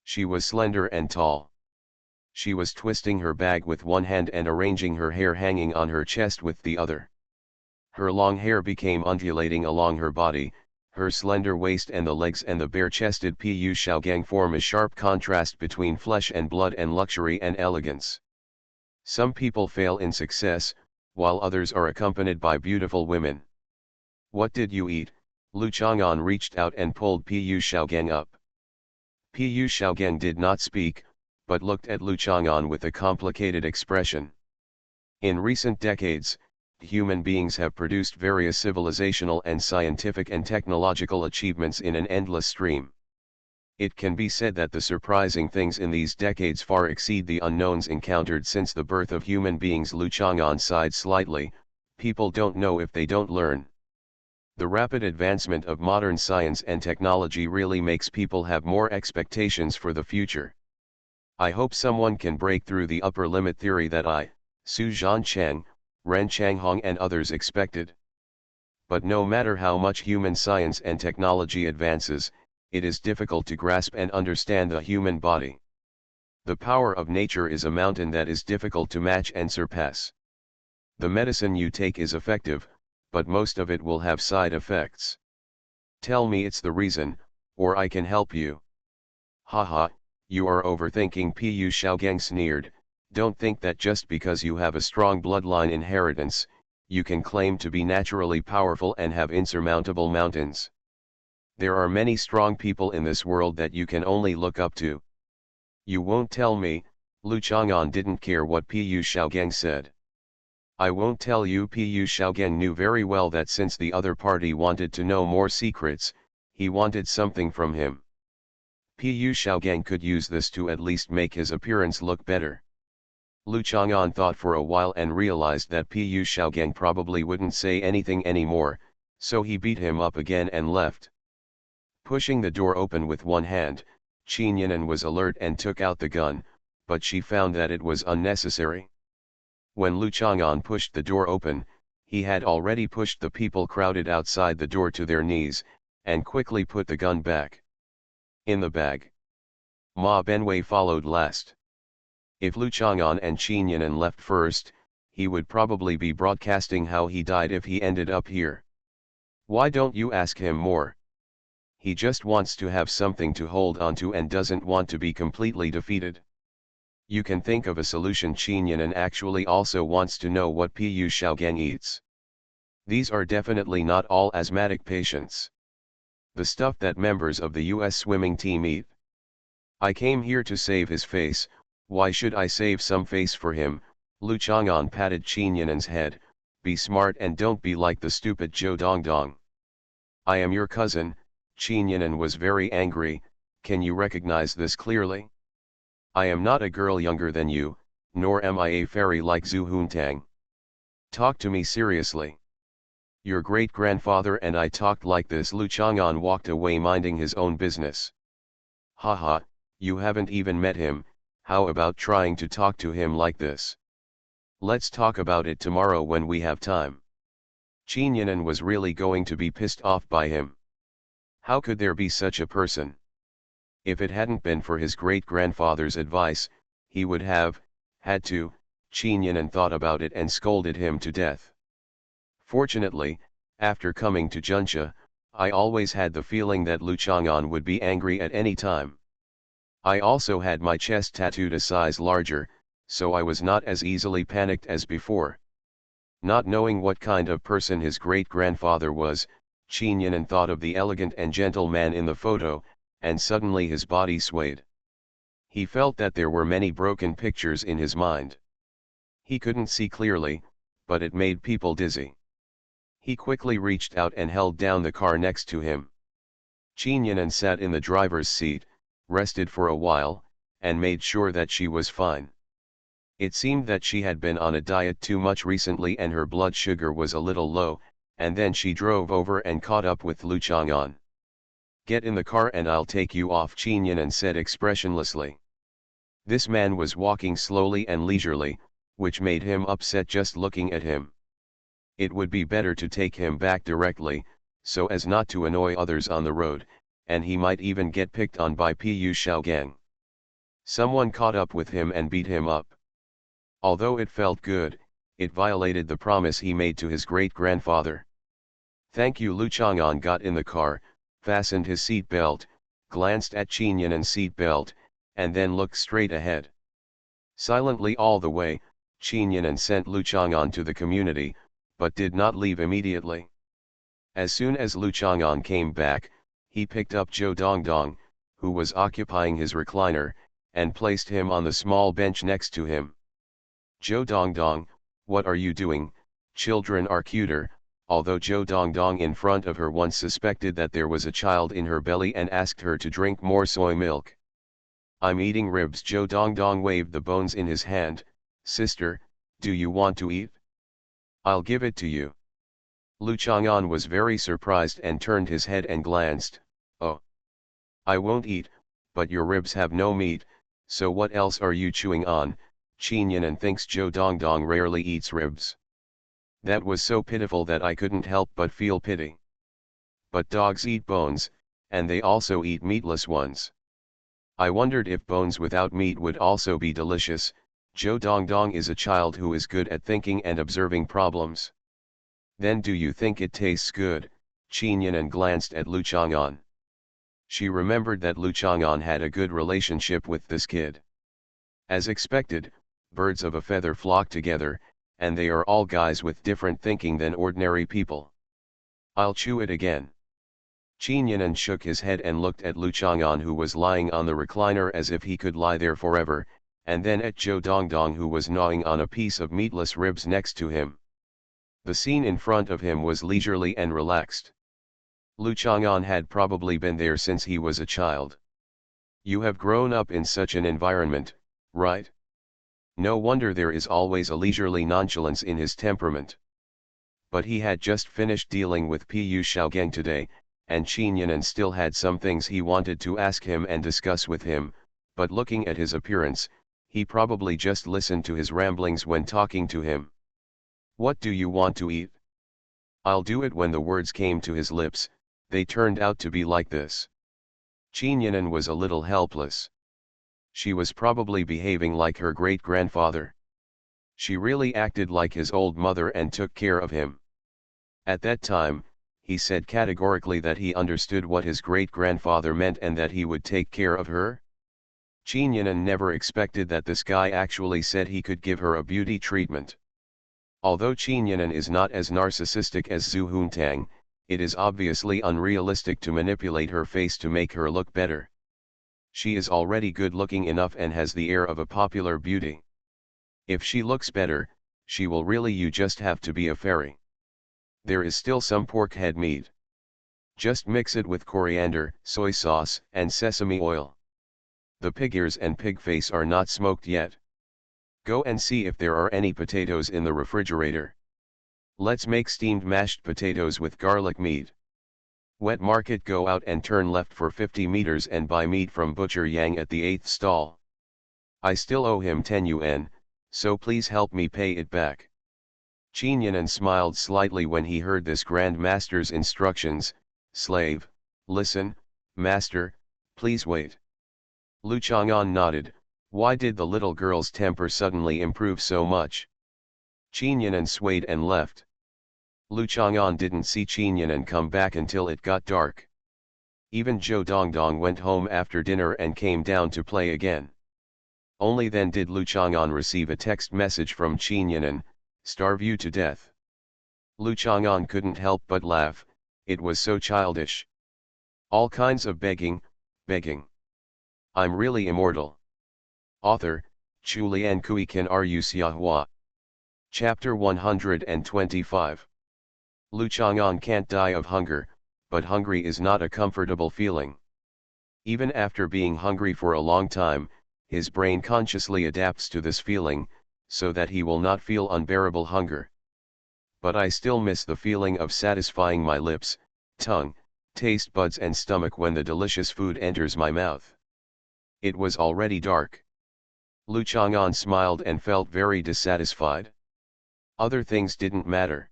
She was slender and tall. She was twisting her bag with one hand and arranging her hair hanging on her chest with the other. Her long hair became undulating along her body, her slender waist and the legs and the bare-chested Pu Shaogang form a sharp contrast between flesh and blood and luxury and elegance. Some people fail in success, while others are accompanied by beautiful women. What did you eat? Lu Chang'an reached out and pulled Pu Shaogang up. Pu Shaogang did not speak, but looked at Lu Chang'an with a complicated expression. In recent decades, human beings have produced various civilizational and scientific and technological achievements in an endless stream. It can be said that the surprising things in these decades far exceed the unknowns encountered since the birth of human beings. Lu Chang'an sighed slightly. People don't know if they don't learn. The rapid advancement of modern science and technology really makes people have more expectations for the future. I hope someone can break through the upper limit theory that I, Su Zhancheng, Ren Changhong and others expected. But no matter how much human science and technology advances, it is difficult to grasp and understand the human body. The power of nature is a mountain that is difficult to match and surpass. The medicine you take is effective, but most of it will have side effects. Tell me it's the reason, or I can help you. Haha, you are overthinking. Pu Shaogang sneered. Don't think that just because you have a strong bloodline inheritance, you can claim to be naturally powerful and have insurmountable mountains. There are many strong people in this world that you can only look up to. You won't tell me. Lu Chang'an didn't care what Pu Shaogang said. I won't tell you. Pu Shaogang knew very well that since the other party wanted to know more secrets, he wanted something from him. Pu Shaogang could use this to at least make his appearance look better. Lu Chang'an thought for a while and realized that Pu Shaogang probably wouldn't say anything anymore, so he beat him up again and left. Pushing the door open with one hand, Qin Yinan was alert and took out the gun, but she found that it was unnecessary. When Lu Chang'an pushed the door open, he had already pushed the people crowded outside the door to their knees, and quickly put the gun back in the bag. Ma Benwei followed last. If Lu Chang'an and Qin Yinan left first, he would probably be broadcasting how he died if he ended up here. Why don't you ask him more? He just wants to have something to hold on to and doesn't want to be completely defeated. You can think of a solution. Qin Yinan actually also wants to know what Pu Shaogang eats. These are definitely not all asthmatic patients. The stuff that members of the US swimming team eat. I came here to save his face. Why should I save some face for him? Lu Chang'an patted Qin Yinan's head. Be smart and don't be like the stupid Zhou Dongdong. I am your cousin. Qin Yinan was very angry. Can you recognize this clearly? I am not a girl younger than you, nor am I a fairy like Zhu Huntang. Talk to me seriously. Your great-grandfather and I talked like this. Lu Chang'an walked away minding his own business. Haha, you haven't even met him, how about trying to talk to him like this? Let's talk about it tomorrow when we have time. Qin Yinan was really going to be pissed off by him. How could there be such a person? If it hadn't been for his great-grandfather's advice, he would have, had to. Qin Yinan thought about it and scolded him to death. Fortunately, after coming to Junsha, I always had the feeling that Lu Chang'an would be angry at any time. I also had my chest tattooed a size larger, so I was not as easily panicked as before. Not knowing what kind of person his great-grandfather was, Qin Yinan thought of the elegant and gentle man in the photo, and suddenly his body swayed. He felt that there were many broken pictures in his mind. He couldn't see clearly, but it made people dizzy. He quickly reached out and held down the car next to him. Qin Yanan sat in the driver's seat, rested for a while, and made sure that she was fine. It seemed that she had been on a diet too much recently and her blood sugar was a little low, and then she drove over and caught up with Lu Chang'an. "Get in the car and I'll take you off," Qin Yanan said expressionlessly. This man was walking slowly and leisurely, which made him upset just looking at him. It would be better to take him back directly, so as not to annoy others on the road, and he might even get picked on by Pu Xiaogang. Someone caught up with him and beat him up. Although it felt good, it violated the promise he made to his great-grandfather. "Thank you." Lu Chang'an got in the car, fastened his seat belt, glanced at Qin Yanan's seat belt, and then looked straight ahead. Silently all the way, Qin Yanan sent Lu Chang'an to the community, but did not leave immediately. As soon as Lu Chang'an came back, he picked up Zhou Dongdong, who was occupying his recliner, and placed him on the small bench next to him. "Zhou Dongdong, what are you doing? Children are cuter," although Zhou Dongdong in front of her once suspected that there was a child in her belly and asked her to drink more soy milk. "I'm eating ribs." Zhou Dongdong waved the bones in his hand. "Sister, do you want to eat? I'll give it to you." Lu Chang'an was very surprised and turned his head and glanced. "Oh, I won't eat, but your ribs have no meat, so what else are you chewing on?" Qin Yanan thinks Zhou Dongdong rarely eats ribs. That was so pitiful that I couldn't help but feel pity. But dogs eat bones, and they also eat meatless ones. I wondered if bones without meat would also be delicious. Zhou Dongdong is a child who is good at thinking and observing problems. "Then do you think it tastes good?" Qin Yanan glanced at Lu Chang'an. She remembered that Lu Chang'an had a good relationship with this kid. As expected, birds of a feather flock together, and they are all guys with different thinking than ordinary people. "I'll chew it again." Qin Yanan shook his head and looked at Lu Chang'an, who was lying on the recliner as if he could lie there forever, and then at Zhou Dongdong, who was gnawing on a piece of meatless ribs next to him. The scene in front of him was leisurely and relaxed. Lu Chang'an had probably been there since he was a child. "You have grown up in such an environment, right? No wonder there is always a leisurely nonchalance in his temperament." But he had just finished dealing with Pu Xiaogang today, and Qin Yanan still had some things he wanted to ask him and discuss with him, but looking at his appearance, he probably just listened to his ramblings when talking to him. "What do you want to eat?" "I'll do it." When the words came to his lips, they turned out to be like this. Qin Yanan was a little helpless. She was probably behaving like her great-grandfather. She really acted like his old mother and took care of him. At that time, he said categorically that he understood what his great-grandfather meant and that he would take care of her. Qin Yanan never expected that this guy actually said he could give her a beauty treatment. Although Qin Yanan is not as narcissistic as Zhu Huntang, it is obviously unrealistic to manipulate her face to make her look better. She is already good-looking enough and has the air of a popular beauty. If she looks better, she will really. You just have to be a fairy. There is still some pork head meat. Just mix it with coriander, soy sauce, and sesame oil. The pig ears and pig face are not smoked yet. Go and see if there are any potatoes in the refrigerator. Let's make steamed mashed potatoes with garlic meat. Wet market. Go out and turn left for 50 meters and buy meat from Butcher Yang at the 8th stall. I still owe him 10 yuan, so please help me pay it back. Qin Yanan smiled slightly when he heard this Grand Master's instructions. Slave, listen, Master, please wait. Lu Chang'an nodded. Why did the little girl's temper suddenly improve so much? Qin Yanan swayed and left. Lu Chang'an didn't see Qin Yanan come back until it got dark. Even Zhou Dongdong went home after dinner and came down to play again. Only then did Lu Chang'an receive a text message from Qin Yanan, "Starve you to death." Lu Chang'an couldn't help but laugh, it was so childish. All kinds of begging, begging. I'm really immortal. Author, Chulian Kui Kan Ru Xiahua. Chapter 125. Lu Chang'an can't die of hunger, but hungry is not a comfortable feeling. Even after being hungry for a long time, his brain consciously adapts to this feeling, so that he will not feel unbearable hunger. But I still miss the feeling of satisfying my lips, tongue, taste buds and stomach when the delicious food enters my mouth. It was already dark. Lu Chang'an smiled and felt very dissatisfied. Other things didn't matter.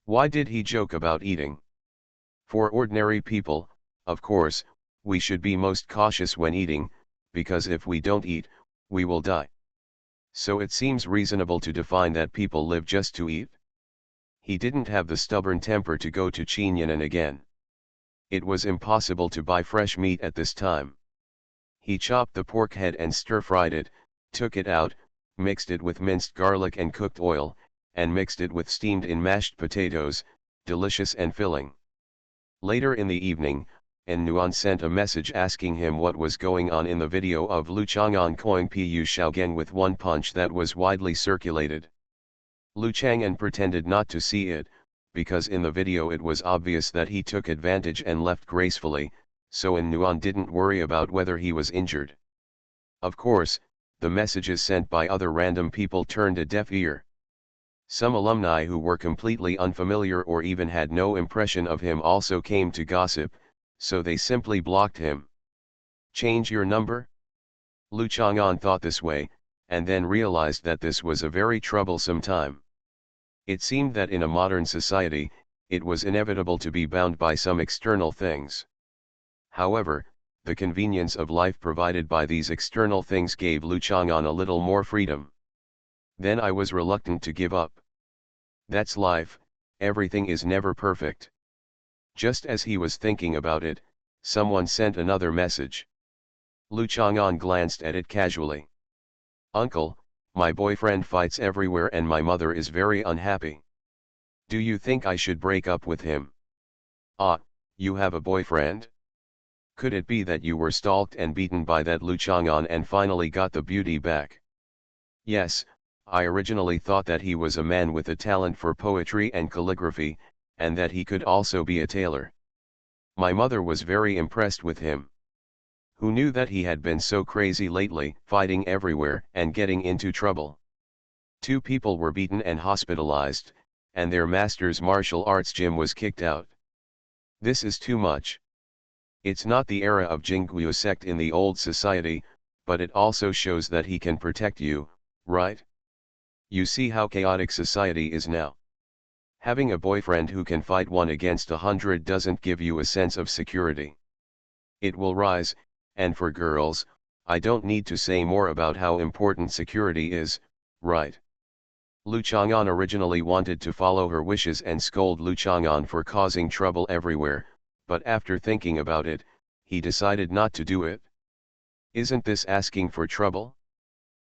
Why did he joke about eating? For ordinary people, of course, we should be most cautious when eating, because if we don't eat, we will die. So it seems reasonable to define that people live just to eat. He didn't have the stubborn temper to go to Qinyanan again. It was impossible to buy fresh meat at this time. He chopped the pork head and stir-fried it, took it out, mixed it with minced garlic and cooked oil, and mixed it with steamed-in mashed potatoes, delicious and filling. Later in the evening, Nuan sent a message asking him what was going on in the video of Lu Chang'an coin Pu Xiaogeng with one punch that was widely circulated. Lu Chang'an pretended not to see it, because in the video it was obvious that he took advantage and left gracefully, so Nuan didn't worry about whether he was injured. Of course, the messages sent by other random people turned a deaf ear. Some alumni who were completely unfamiliar or even had no impression of him also came to gossip, so they simply blocked him. Change your number? Lu Chang'an thought this way, and then realized that this was a very troublesome time. It seemed that in a modern society, it was inevitable to be bound by some external things. However, the convenience of life provided by these external things gave Lu Chang'an a little more freedom. Then I was reluctant to give up. That's life, everything is never perfect. Just as he was thinking about it, someone sent another message. Lu Chang'an glanced at it casually. Uncle, my boyfriend fights everywhere and my mother is very unhappy. Do you think I should break up with him? Ah, you have a boyfriend? Could it be that you were stalked and beaten by that Lu Chang'an and finally got the beauty back? Yes, I originally thought that he was a man with a talent for poetry and calligraphy, and that he could also be a tailor. My mother was very impressed with him. Who knew that he had been so crazy lately, fighting everywhere and getting into trouble? 2 people were beaten and hospitalized, and their master's martial arts gym was kicked out. This is too much. It's not the era of Jingguo sect in the old society, but it also shows that he can protect you, right? You see how chaotic society is now. Having a boyfriend who can fight 1 against 100 doesn't give you a sense of security. It will rise, and for girls, I don't need to say more about how important security is, right? Lu Chang'an originally wanted to follow her wishes and scold Lu Chang'an for causing trouble everywhere, but after thinking about it, he decided not to do it. Isn't this asking for trouble?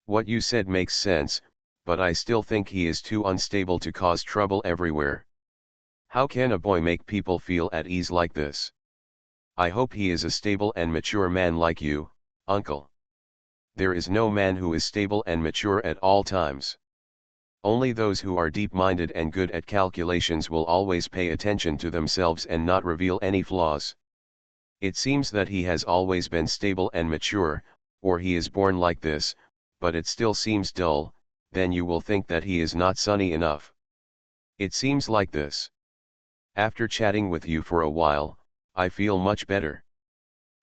What you said makes sense, but I still think he is too unstable to cause trouble everywhere. How can a boy make people feel at ease like this? I hope he is a stable and mature man like you, uncle. There is no man who is stable and mature at all times. Only those who are deep-minded and good at calculations will always pay attention to themselves and not reveal any flaws. It seems that he has always been stable and mature, or he is born like this, but it still seems dull. Then you will think that he is not sunny enough. It seems like this. After chatting with you for a while, I feel much better.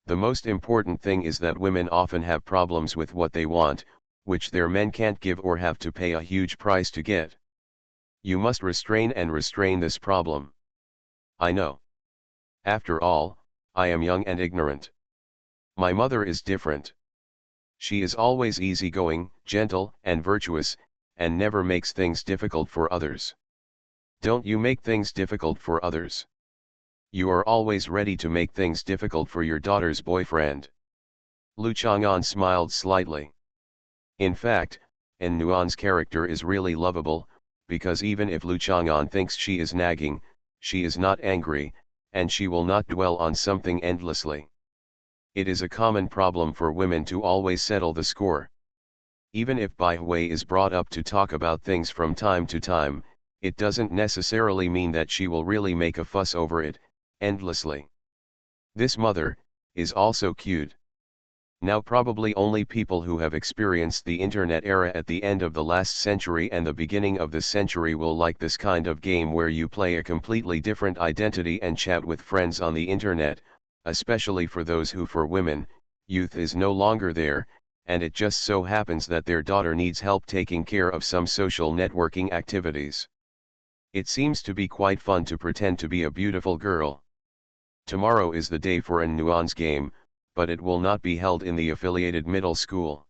The most important thing is that women often have problems with what they want, which their men can't give or have to pay a huge price to get. You must restrain this problem. I know. After all, I am young and ignorant. My mother is different. She is always easygoing, gentle, and virtuous, and never makes things difficult for others. Don't you make things difficult for others? You are always ready to make things difficult for your daughter's boyfriend. Lu Chang'an smiled slightly. In fact, Nuan's character is really lovable, because even if Lu Chang'an thinks she is nagging, she is not angry, and she will not dwell on something endlessly. It is a common problem for women to always settle the score. Even if Bai Hui is brought up to talk about things from time to time, it doesn't necessarily mean that she will really make a fuss over it, endlessly. This mother is also cute. Now probably only people who have experienced the internet era at the end of the last century and the beginning of this century will like this kind of game where you play a completely different identity and chat with friends on the internet, especially for those who, for women, youth is no longer there, and it just so happens that their daughter needs help taking care of some social networking activities. It seems to be quite fun to pretend to be a beautiful girl. Tomorrow is the day for a nuance game, but it will not be held in the affiliated middle school.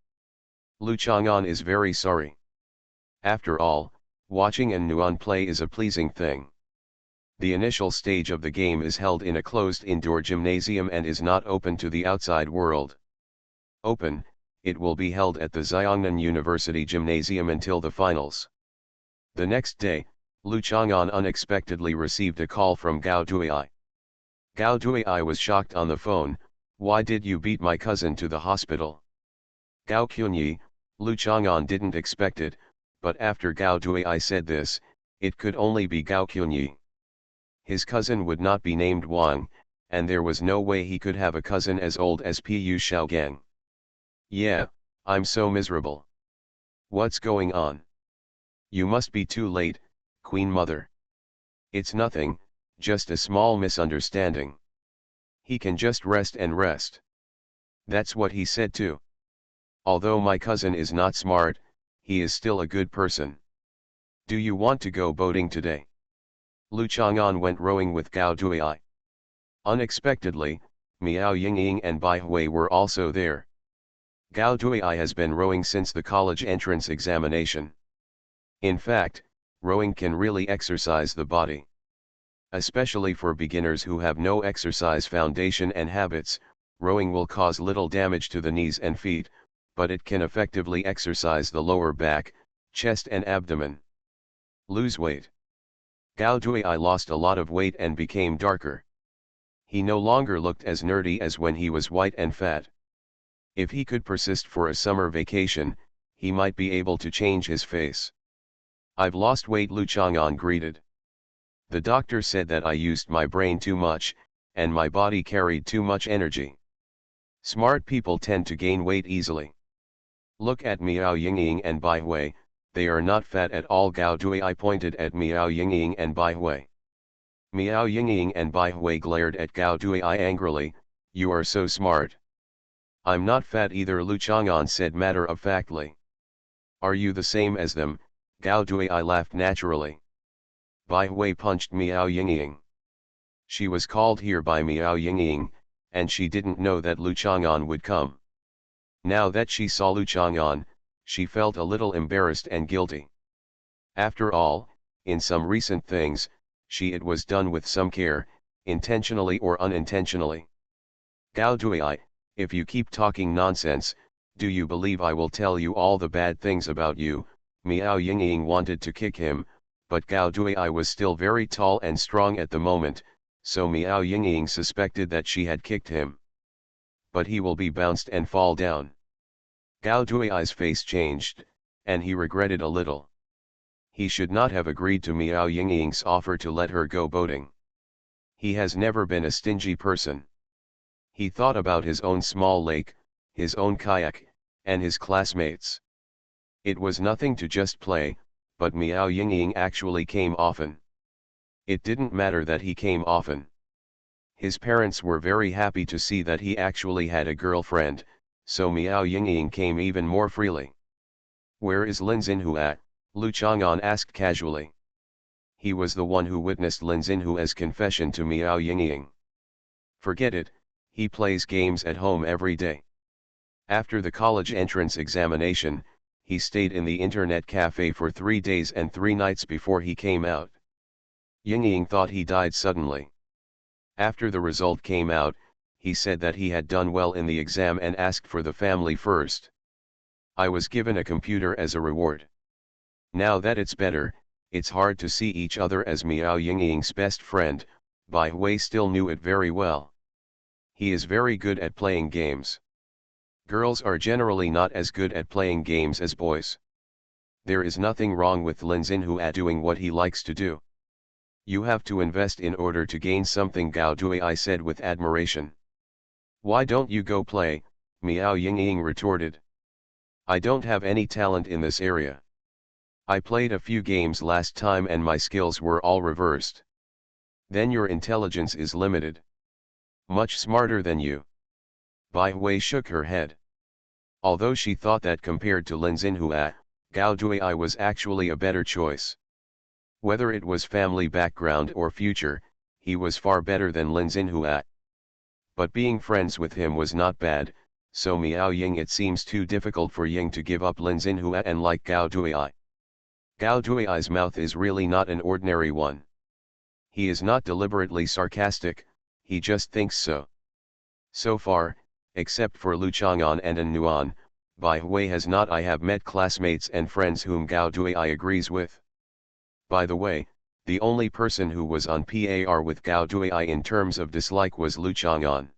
Lu Chang'an is very sorry. After all, watching a nuan play is a pleasing thing. The initial stage of the game is held in a closed indoor gymnasium and is not open to the outside world. Open, it will be held at the Xiongnan University Gymnasium until the finals. The next day, Lu Chang'an unexpectedly received a call from Gao Duai. Gao Duai was shocked on the phone. Why did you beat my cousin to the hospital? Gao Qunyi, Lu Chang'an didn't expect it, but after Gao Duai said this, it could only be Gao Qunyi. His cousin would not be named Wang, and there was no way he could have a cousin as old as Pu Shaogang. Yeah, I'm so miserable. What's going on? You must be too late, Queen Mother. It's nothing, just a small misunderstanding. He can just rest and rest. That's what he said too. Although my cousin is not smart, he is still a good person. Do you want to go boating today? Lu Chang'an went rowing with Gao Duai. Unexpectedly, Miao Yingying and Bai Hui were also there. Gao Duai has been rowing since the college entrance examination. In fact, rowing can really exercise the body. Especially for beginners who have no exercise foundation and habits, rowing will cause little damage to the knees and feet, but it can effectively exercise the lower back, chest and abdomen. Lose weight. Gao Duai lost a lot of weight and became darker. He no longer looked as nerdy as when he was white and fat. If he could persist for a summer vacation, he might be able to change his face. I've lost weight, Lu Chang'an greeted. The doctor said that I used my brain too much, and my body carried too much energy. Smart people tend to gain weight easily. Look at Miao Yingying and Bai Hui, they are not fat at all. Gao Duai pointed at Miao Yingying and Bai Hui. Miao Yingying and Bai Hui glared at Gao Duai angrily. You are so smart. I'm not fat either, Lu Chang'an said matter-of-factly. Are you the same as them? Gao Duai laughed naturally. Bai Hui punched Miao Yingying. She was called here by Miao Yingying, and she didn't know that Lu Chang'an would come. Now that she saw Lu Chang'an, she felt a little embarrassed and guilty. After all, in some recent things, it was done with some care, intentionally or unintentionally. Gao Duai, if you keep talking nonsense, do you believe I will tell you all the bad things about you? Miao Yingying wanted to kick him, but Gao Duai was still very tall and strong at the moment, so Miao Yingying suspected that she had kicked him. But he will be bounced and fall down. Gao Duai's face changed, and he regretted a little. He should not have agreed to Miao Yingying's offer to let her go boating. He has never been a stingy person. He thought about his own small lake, his own kayak, and his classmates. It was nothing to just play, but Miao Yingying actually came often. It didn't matter that he came often. His parents were very happy to see that he actually had a girlfriend, so Miao Yingying came even more freely. Where is Lin Xinhu at? Lu Chang'an asked casually. He was the one who witnessed Lin Xinhu's confession to Miao Yingying. Forget it, he plays games at home every day. After the college entrance examination, he stayed in the internet cafe for 3 days and 3 nights before he came out. Yingying thought he died suddenly. After the result came out, he said that he had done well in the exam and asked for the family first. I was given a computer as a reward. Now that it's better, it's hard to see each other as Miao Yingying's best friend. Bai Hui still knew it very well. He is very good at playing games. Girls are generally not as good at playing games as boys. There is nothing wrong with Lin Xinhu at doing what he likes to do. You have to invest in order to gain something, Gao Dui said with admiration. Why don't you go play, Miao Yingying retorted. I don't have any talent in this area. I played a few games last time and my skills were all reversed. Then your intelligence is limited. Much smarter than you. Bai Hui shook her head. Although she thought that compared to Lin Xinhua, Gao Dui was actually a better choice. Whether it was family background or future, he was far better than Lin Xinhua. But being friends with him was not bad, so Miao Ying it seems too difficult for Ying to give up Lin Xinhua and like Gao Dui. Gao Dui's mouth is really not an ordinary one. He is not deliberately sarcastic, he just thinks so. So far, except for Lu Chang'an and An Nuan, Bai Hui has not. I have met classmates and friends whom Gao Dui agrees with. By the way, the only person who was on par with Gao Dui in terms of dislike was Lu Chang'an.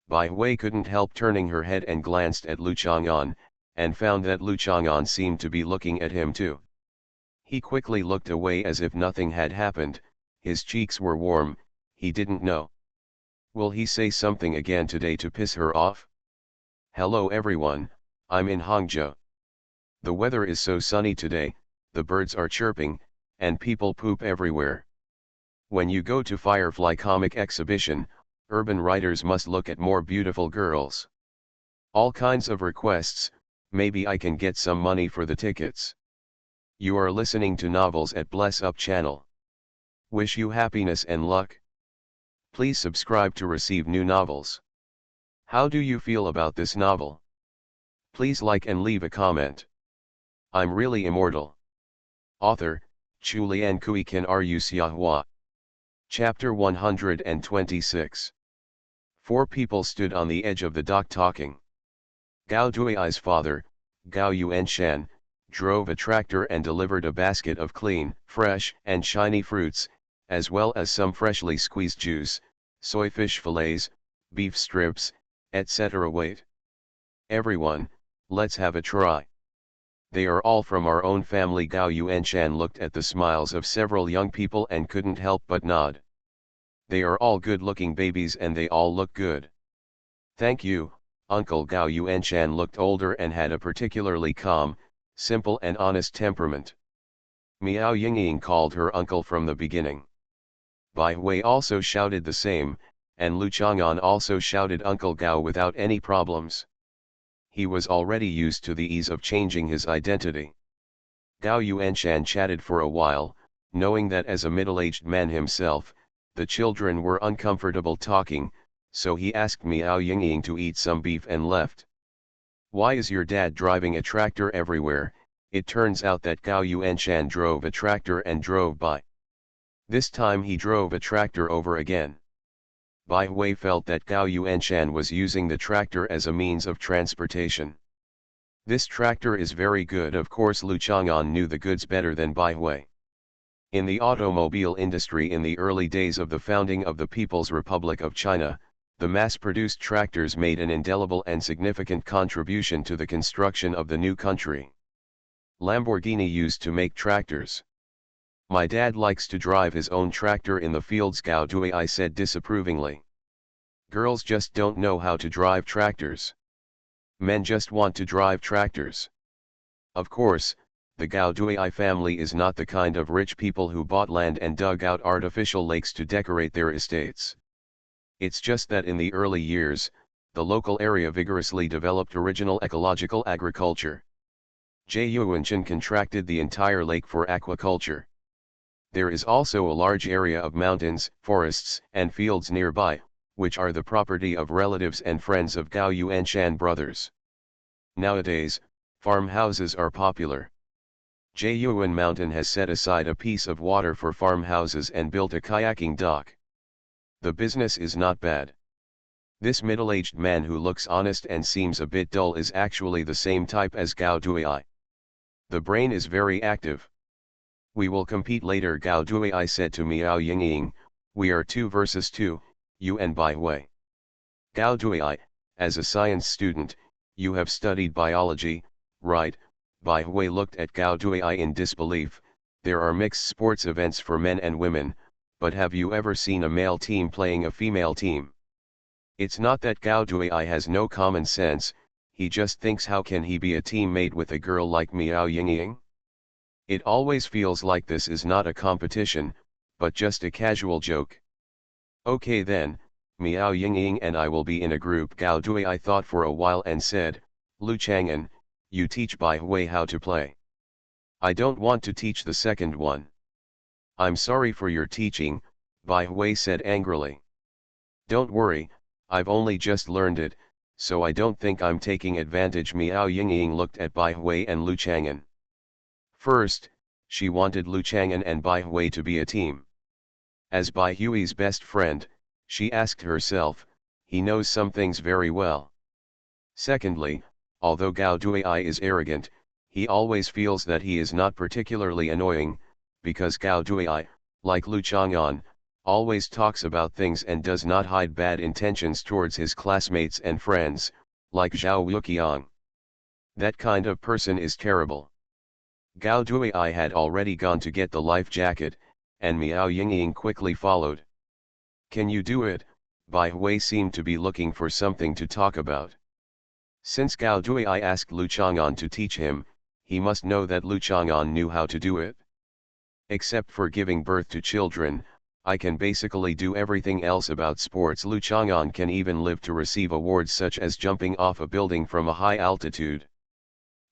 Bai Hui couldn't help turning her head and glanced at Lu Chang'an, and found that Lu Chang'an seemed to be looking at him too. He quickly looked away as if nothing had happened, his cheeks were warm, he didn't know. Will he say something again today to piss her off? Hello everyone, I'm in Hangzhou. The weather is so sunny today, the birds are chirping, and people poop everywhere. When you go to Firefly Comic Exhibition, urban writers must look at more beautiful girls. All kinds of requests, maybe I can get some money for the tickets. You are listening to Novels at Bless Up channel. Wish you happiness and luck. Please subscribe to receive new novels. How do you feel about this novel? Please like and leave a comment. I'm really immortal. Author, Chu Lian Kui Kan Ru Xiahua. Chapter 126. Four people stood on the edge of the dock talking. Gao Dui's father, Gao Yuanshan, drove a tractor and delivered a basket of clean, fresh, and shiny fruits, as well as some freshly squeezed juice, soy fish fillets, beef strips, etc. Wait. Everyone, let's have a try. They are all from our own family. Gao Yuanshan looked at the smiles of several young people and couldn't help but nod. They are all good-looking babies and they all look good. Thank you, Uncle. Gao Yuanshan looked older and had a particularly calm, simple and honest temperament. Miao Yingying called her uncle from the beginning. Bai Hui also shouted the same, and Lu Chang'an also shouted Uncle Gao without any problems. He was already used to the ease of changing his identity. Gao Yuanshan chatted for a while, knowing that as a middle-aged man himself, the children were uncomfortable talking, so he asked Miao Yingying to eat some beef and left. Why is your dad driving a tractor everywhere? It turns out that Gao Yuanshan drove a tractor and drove by. This time he drove a tractor over again. Bai Hui felt that Gao Yuanshan was using the tractor as a means of transportation. This tractor is very good. Of course Lu Chang'an knew the goods better than Bai Hui. In the automobile industry in the early days of the founding of the People's Republic of China, the mass-produced tractors made an indelible and significant contribution to the construction of the new country. Lamborghini used to make tractors. My dad likes to drive his own tractor in the fields, Gao Dui said disapprovingly. Girls just don't know how to drive tractors. Men just want to drive tractors. Of course, the Gao Dui family is not the kind of rich people who bought land and dug out artificial lakes to decorate their estates. It's just that in the early years, the local area vigorously developed original ecological agriculture. Yuanshan contracted the entire lake for aquaculture. There is also a large area of mountains, forests, and fields nearby, which are the property of relatives and friends of Gao Yuanshan brothers. Nowadays, farmhouses are popular. Yuan Mountain has set aside a piece of water for farmhouses and built a kayaking dock. The business is not bad. This middle-aged man who looks honest and seems a bit dull is actually the same type as Gao Dui. The brain is very active. We will compete later, Gao Dui said to Miao Yingying. We are 2 versus 2, you and Bai Hui. Gao Dui, as a science student, you have studied biology, right? Bai Hui looked at Gao Dui in disbelief. There are mixed sports events for men and women, but have you ever seen a male team playing a female team? It's not that Gao Duai has no common sense, he just thinks how can he be a teammate with a girl like Miao Yingying? It always feels like this is not a competition, but just a casual joke. Okay then, Miao Yingying and I will be in a group. Gao Duai thought for a while and said, Lu Chang'an, you teach Bai Hui how to play. I don't want to teach the second one. I'm sorry for your teaching, Bai Hui said angrily. Don't worry, I've only just learned it, so I don't think I'm taking advantage. Miao Yingying looked at Bai Hui and Lu Chang'an. First, she wanted Lu Chang'an and Bai Hui to be a team. As Bai Hui's best friend, she asked herself, he knows some things very well. Secondly, although Gao Duai is arrogant, he always feels that he is not particularly annoying, because Gao Duai, like Lu Chang'an, always talks about things and does not hide bad intentions towards his classmates and friends, like Zhao Wuqiang. That kind of person is terrible. Gao Duai had already gone to get the life jacket, and Miao Yingying quickly followed. Can you do it? Bai Hui seemed to be looking for something to talk about. Since Gao Duai asked Lu Chang'an to teach him, he must know that Lu Chang'an knew how to do it. Except for giving birth to children, I can basically do everything else about sports. Lu Chang'an can even live to receive awards such as jumping off a building from a high altitude.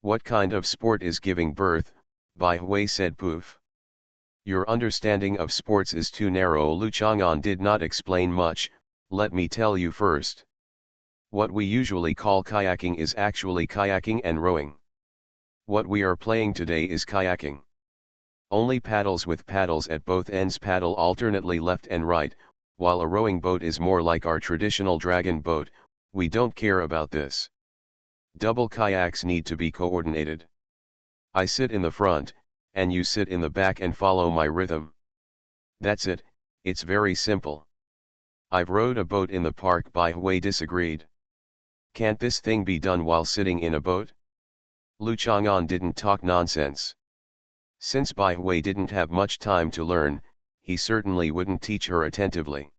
What kind of sport is giving birth? Bai Hui said. Poof. Your understanding of sports is too narrow. Lu Chang'an did not explain much. Let me tell you first. What we usually call kayaking is actually kayaking and rowing. What we are playing today is kayaking. Only paddles with paddles at both ends paddle alternately left and right, while a rowing boat is more like our traditional dragon boat. We don't care about this. Double kayaks need to be coordinated. I sit in the front, and you sit in the back and follow my rhythm. That's it, it's very simple. I've rowed a boat in the park. Bai Hui disagreed. Can't this thing be done while sitting in a boat? Lu Chang'an didn't talk nonsense. Since Bai Hui didn't have much time to learn, he certainly wouldn't teach her attentively.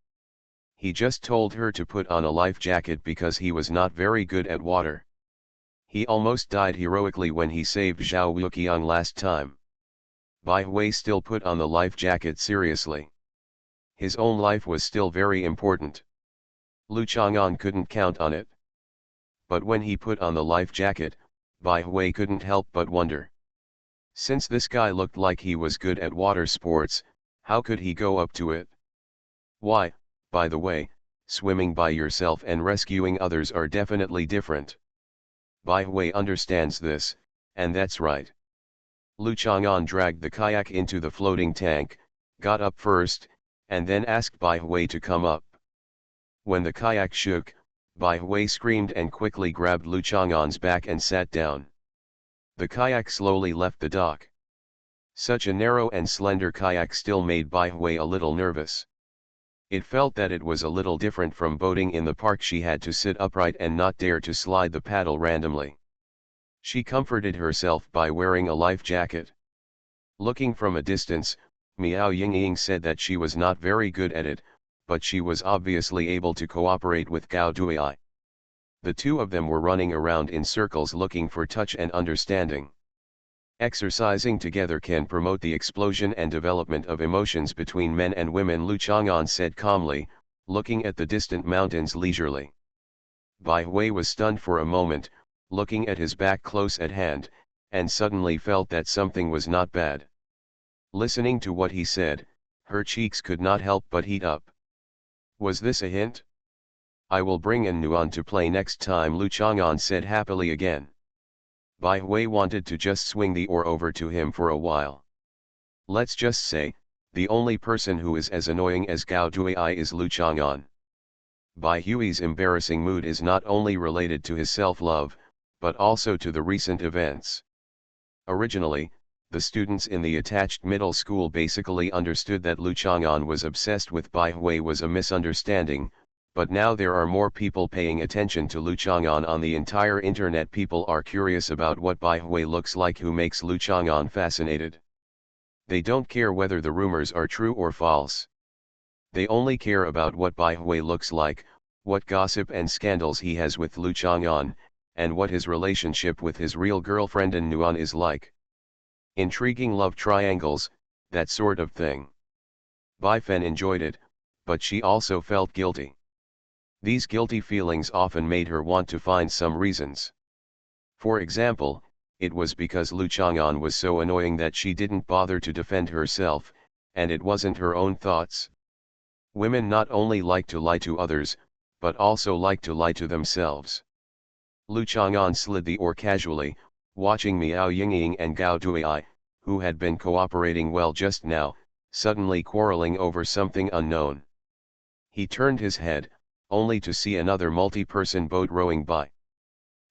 He just told her to put on a life jacket because he was not very good at water. He almost died heroically when he saved Zhao Wuqiang last time. Bai Hui still put on the life jacket seriously. His own life was still very important. Lu Chang'an couldn't count on it. But when he put on the life jacket, Bai Hui couldn't help but wonder. Since this guy looked like he was good at water sports, how could he go up to it? Why, by the way, swimming by yourself and rescuing others are definitely different. Bai Hui understands this, and that's right. Lu Chang'an dragged the kayak into the floating tank, got up first, and then asked Bai Hui to come up. When the kayak shook, Bai Hui screamed and quickly grabbed Lu Chang'an's back and sat down. The kayak slowly left the dock. Such a narrow and slender kayak still made Bai Hui a little nervous. It felt that it was a little different from boating in the park. She had to sit upright and not dare to slide the paddle randomly. She comforted herself by wearing a life jacket. Looking from a distance, Miao Yingying said that she was not very good at it, but she was obviously able to cooperate with Gao Duai. The two of them were running around in circles looking for touch and understanding. Exercising together can promote the explosion and development of emotions between men and women, Lu Chang'an said calmly, looking at the distant mountains leisurely. Bai Hui was stunned for a moment, looking at his back close at hand, and suddenly felt that something was not bad. Listening to what he said, her cheeks could not help but heat up. Was this a hint? I will bring An Nuan to play next time, Lu Chang'an said happily again. Bai Hui wanted to just swing the oar over to him for a while. Let's just say, the only person who is as annoying as Gao Duai is Lu Chang'an. Bai Hui's embarrassing mood is not only related to his self-love, but also to the recent events. Originally, the students in the attached middle school basically understood that Lu Chang'an was obsessed with Bai Hui was a misunderstanding, but now there are more people paying attention to Lu Chang'an on the entire internet. People are curious about what Bai Hui looks like, who makes Lu Chang'an fascinated. They don't care whether the rumors are true or false. They only care about what Bai Hui looks like, what gossip and scandals he has with Lu Chang'an, and what his relationship with his real girlfriend in Nuan is like. Intriguing love triangles, that sort of thing. Bai Fen enjoyed it, but she also felt guilty. These guilty feelings often made her want to find some reasons. For example, it was because Lu Chang'an was so annoying that she didn't bother to defend herself, and it wasn't her own thoughts. Women not only like to lie to others, but also like to lie to themselves. Lu Chang'an slid the oar casually, watching Miao Yingying and Gao Duai, who had been cooperating well just now, suddenly quarreling over something unknown. He turned his head, only to see another multi-person boat rowing by.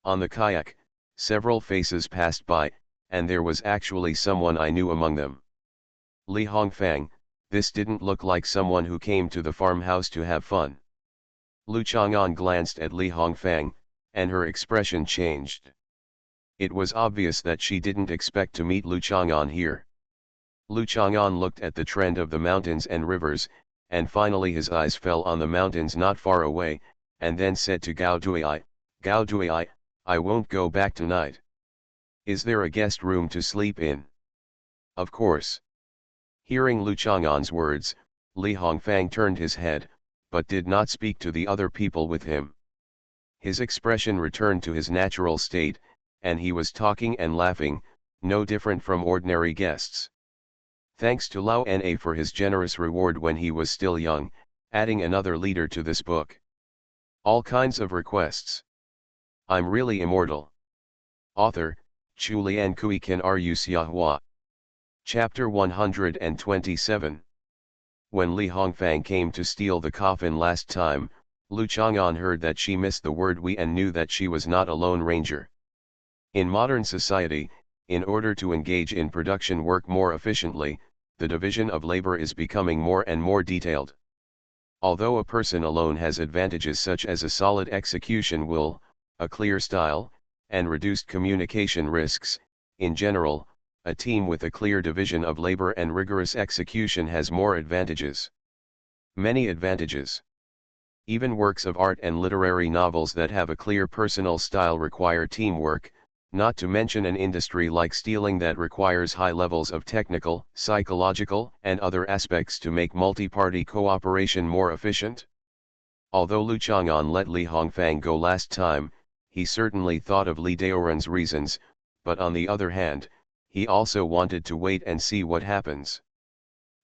On the kayak, several faces passed by, and there was actually someone I knew among them. Li Hongfang, this didn't look like someone who came to the farmhouse to have fun. Lu Chang'an glanced at Li Hongfang, and her expression changed. It was obvious that she didn't expect to meet Lu Chang'an here. Lu Chang'an looked at the trend of the mountains and rivers, and finally his eyes fell on the mountains not far away, and then said to Gao Duai, I won't go back tonight. Is there a guest room to sleep in? Of course. Hearing Lu Chang'an's words, Li Hongfang turned his head, but did not speak to the other people with him. His expression returned to his natural state, and he was talking and laughing, no different from ordinary guests. Thanks to Lao Na for his generous reward when he was still young, adding another leader to this book. All kinds of requests. I'm really immortal. Author, Chu Lian Kui Kan Ru Xiahua. Chapter 127. When Li Hongfang came to steal the coffin last time, Lu Chang'an heard that she missed the word we and knew that she was not a lone ranger. In modern society, in order to engage in production work more efficiently, the division of labor is becoming more and more detailed. Although a person alone has advantages such as a solid execution will, a clear style, and reduced communication risks, in general, a team with a clear division of labor and rigorous execution has more advantages. Many advantages. Even works of art and literary novels that have a clear personal style require teamwork, not to mention an industry like stealing that requires high levels of technical, psychological, and other aspects to make multi-party cooperation more efficient. Although Lu Chang'an let Li Hongfang go last time, he certainly thought of Li Daoran's reasons, but on the other hand, he also wanted to wait and see what happens.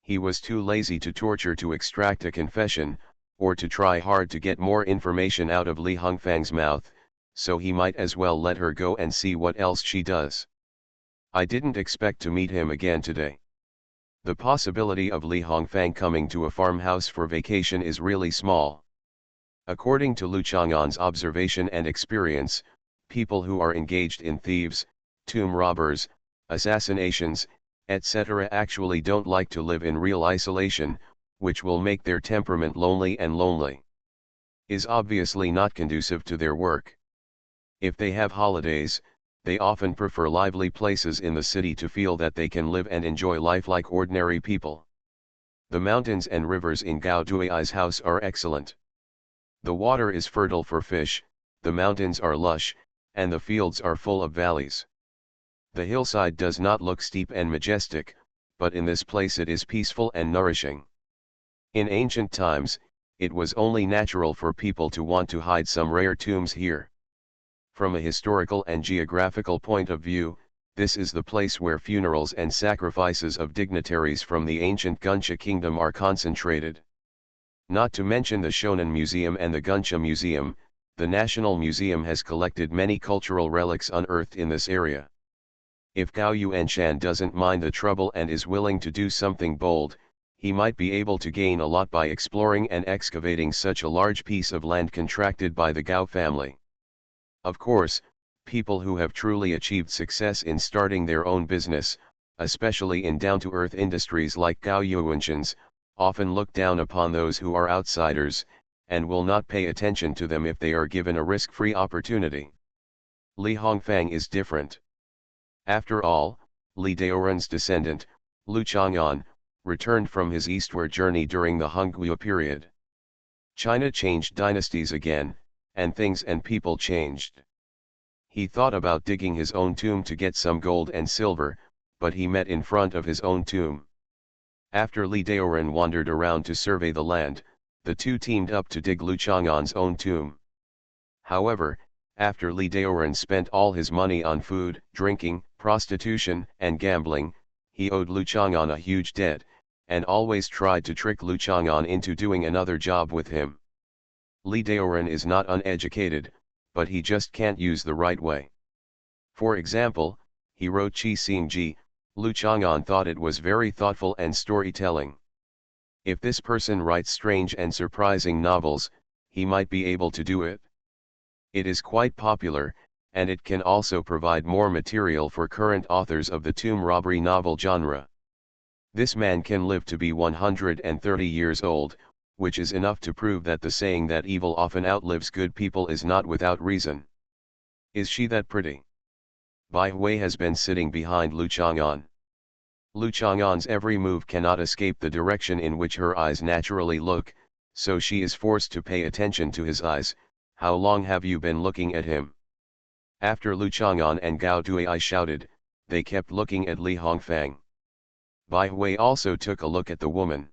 He was too lazy to torture to extract a confession, or to try hard to get more information out of Li Hongfang's mouth, so he might as well let her go and see what else she does. I didn't expect to meet him again today. The possibility of Li Hongfang coming to a farmhouse for vacation is really small. According to Lu Chang'an's observation and experience, people who are engaged in thieves, tomb robbers, assassinations, etc. actually don't like to live in real isolation, which will make their temperament lonely, and lonely is obviously not conducive to their work. If they have holidays, they often prefer lively places in the city to feel that they can live and enjoy life like ordinary people. The mountains and rivers in Gao Dui's house are excellent. The water is fertile for fish, the mountains are lush, and the fields are full of valleys. The hillside does not look steep and majestic, but in this place it is peaceful and nourishing. In ancient times, it was only natural for people to want to hide some rare tombs here. From a historical and geographical point of view, this is the place where funerals and sacrifices of dignitaries from the ancient Guncha kingdom are concentrated. Not to mention the Shonan Museum and the Guncha Museum, the National Museum has collected many cultural relics unearthed in this area. If Gao Yuanshan doesn't mind the trouble and is willing to do something bold, he might be able to gain a lot by exploring and excavating such a large piece of land contracted by the Gao family. Of course, people who have truly achieved success in starting their own business, especially in down-to-earth industries like Gao Yuanshan's, often look down upon those who are outsiders, and will not pay attention to them if they are given a risk-free opportunity. Li Hongfang is different. After all, Li Daoran's descendant, Lu Chang'an, returned from his eastward journey during the Hongguo period. China changed dynasties again, and things and people changed. He thought about digging his own tomb to get some gold and silver, but he met in front of his own tomb. After Li Daoren wandered around to survey the land, the two teamed up to dig Lu Chang'an's own tomb. However, after Li Daoren spent all his money on food, drinking, prostitution, and gambling, he owed Lu Chang'an a huge debt, and always tried to trick Lu Chang'an into doing another job with him. Li Daoren is not uneducated, but he just can't use the right way. For example, he wrote Qi Xing Ji. Lu Chang'an thought it was very thoughtful and storytelling. If this person writes strange and surprising novels, he might be able to do it. It is quite popular, and it can also provide more material for current authors of the tomb robbery novel genre. This man can live to be 130 years old, which is enough to prove that the saying that evil often outlives good people is not without reason. Is she that pretty? Bai Hui has been sitting behind Lu Chang'an. Lu Chang'an's every move cannot escape the direction in which her eyes naturally look, so she is forced to pay attention to his eyes. How long have you been looking at him? After Lu Chang'an and Gao Duai shouted, they kept looking at Li Hongfang. Bai Hui also took a look at the woman.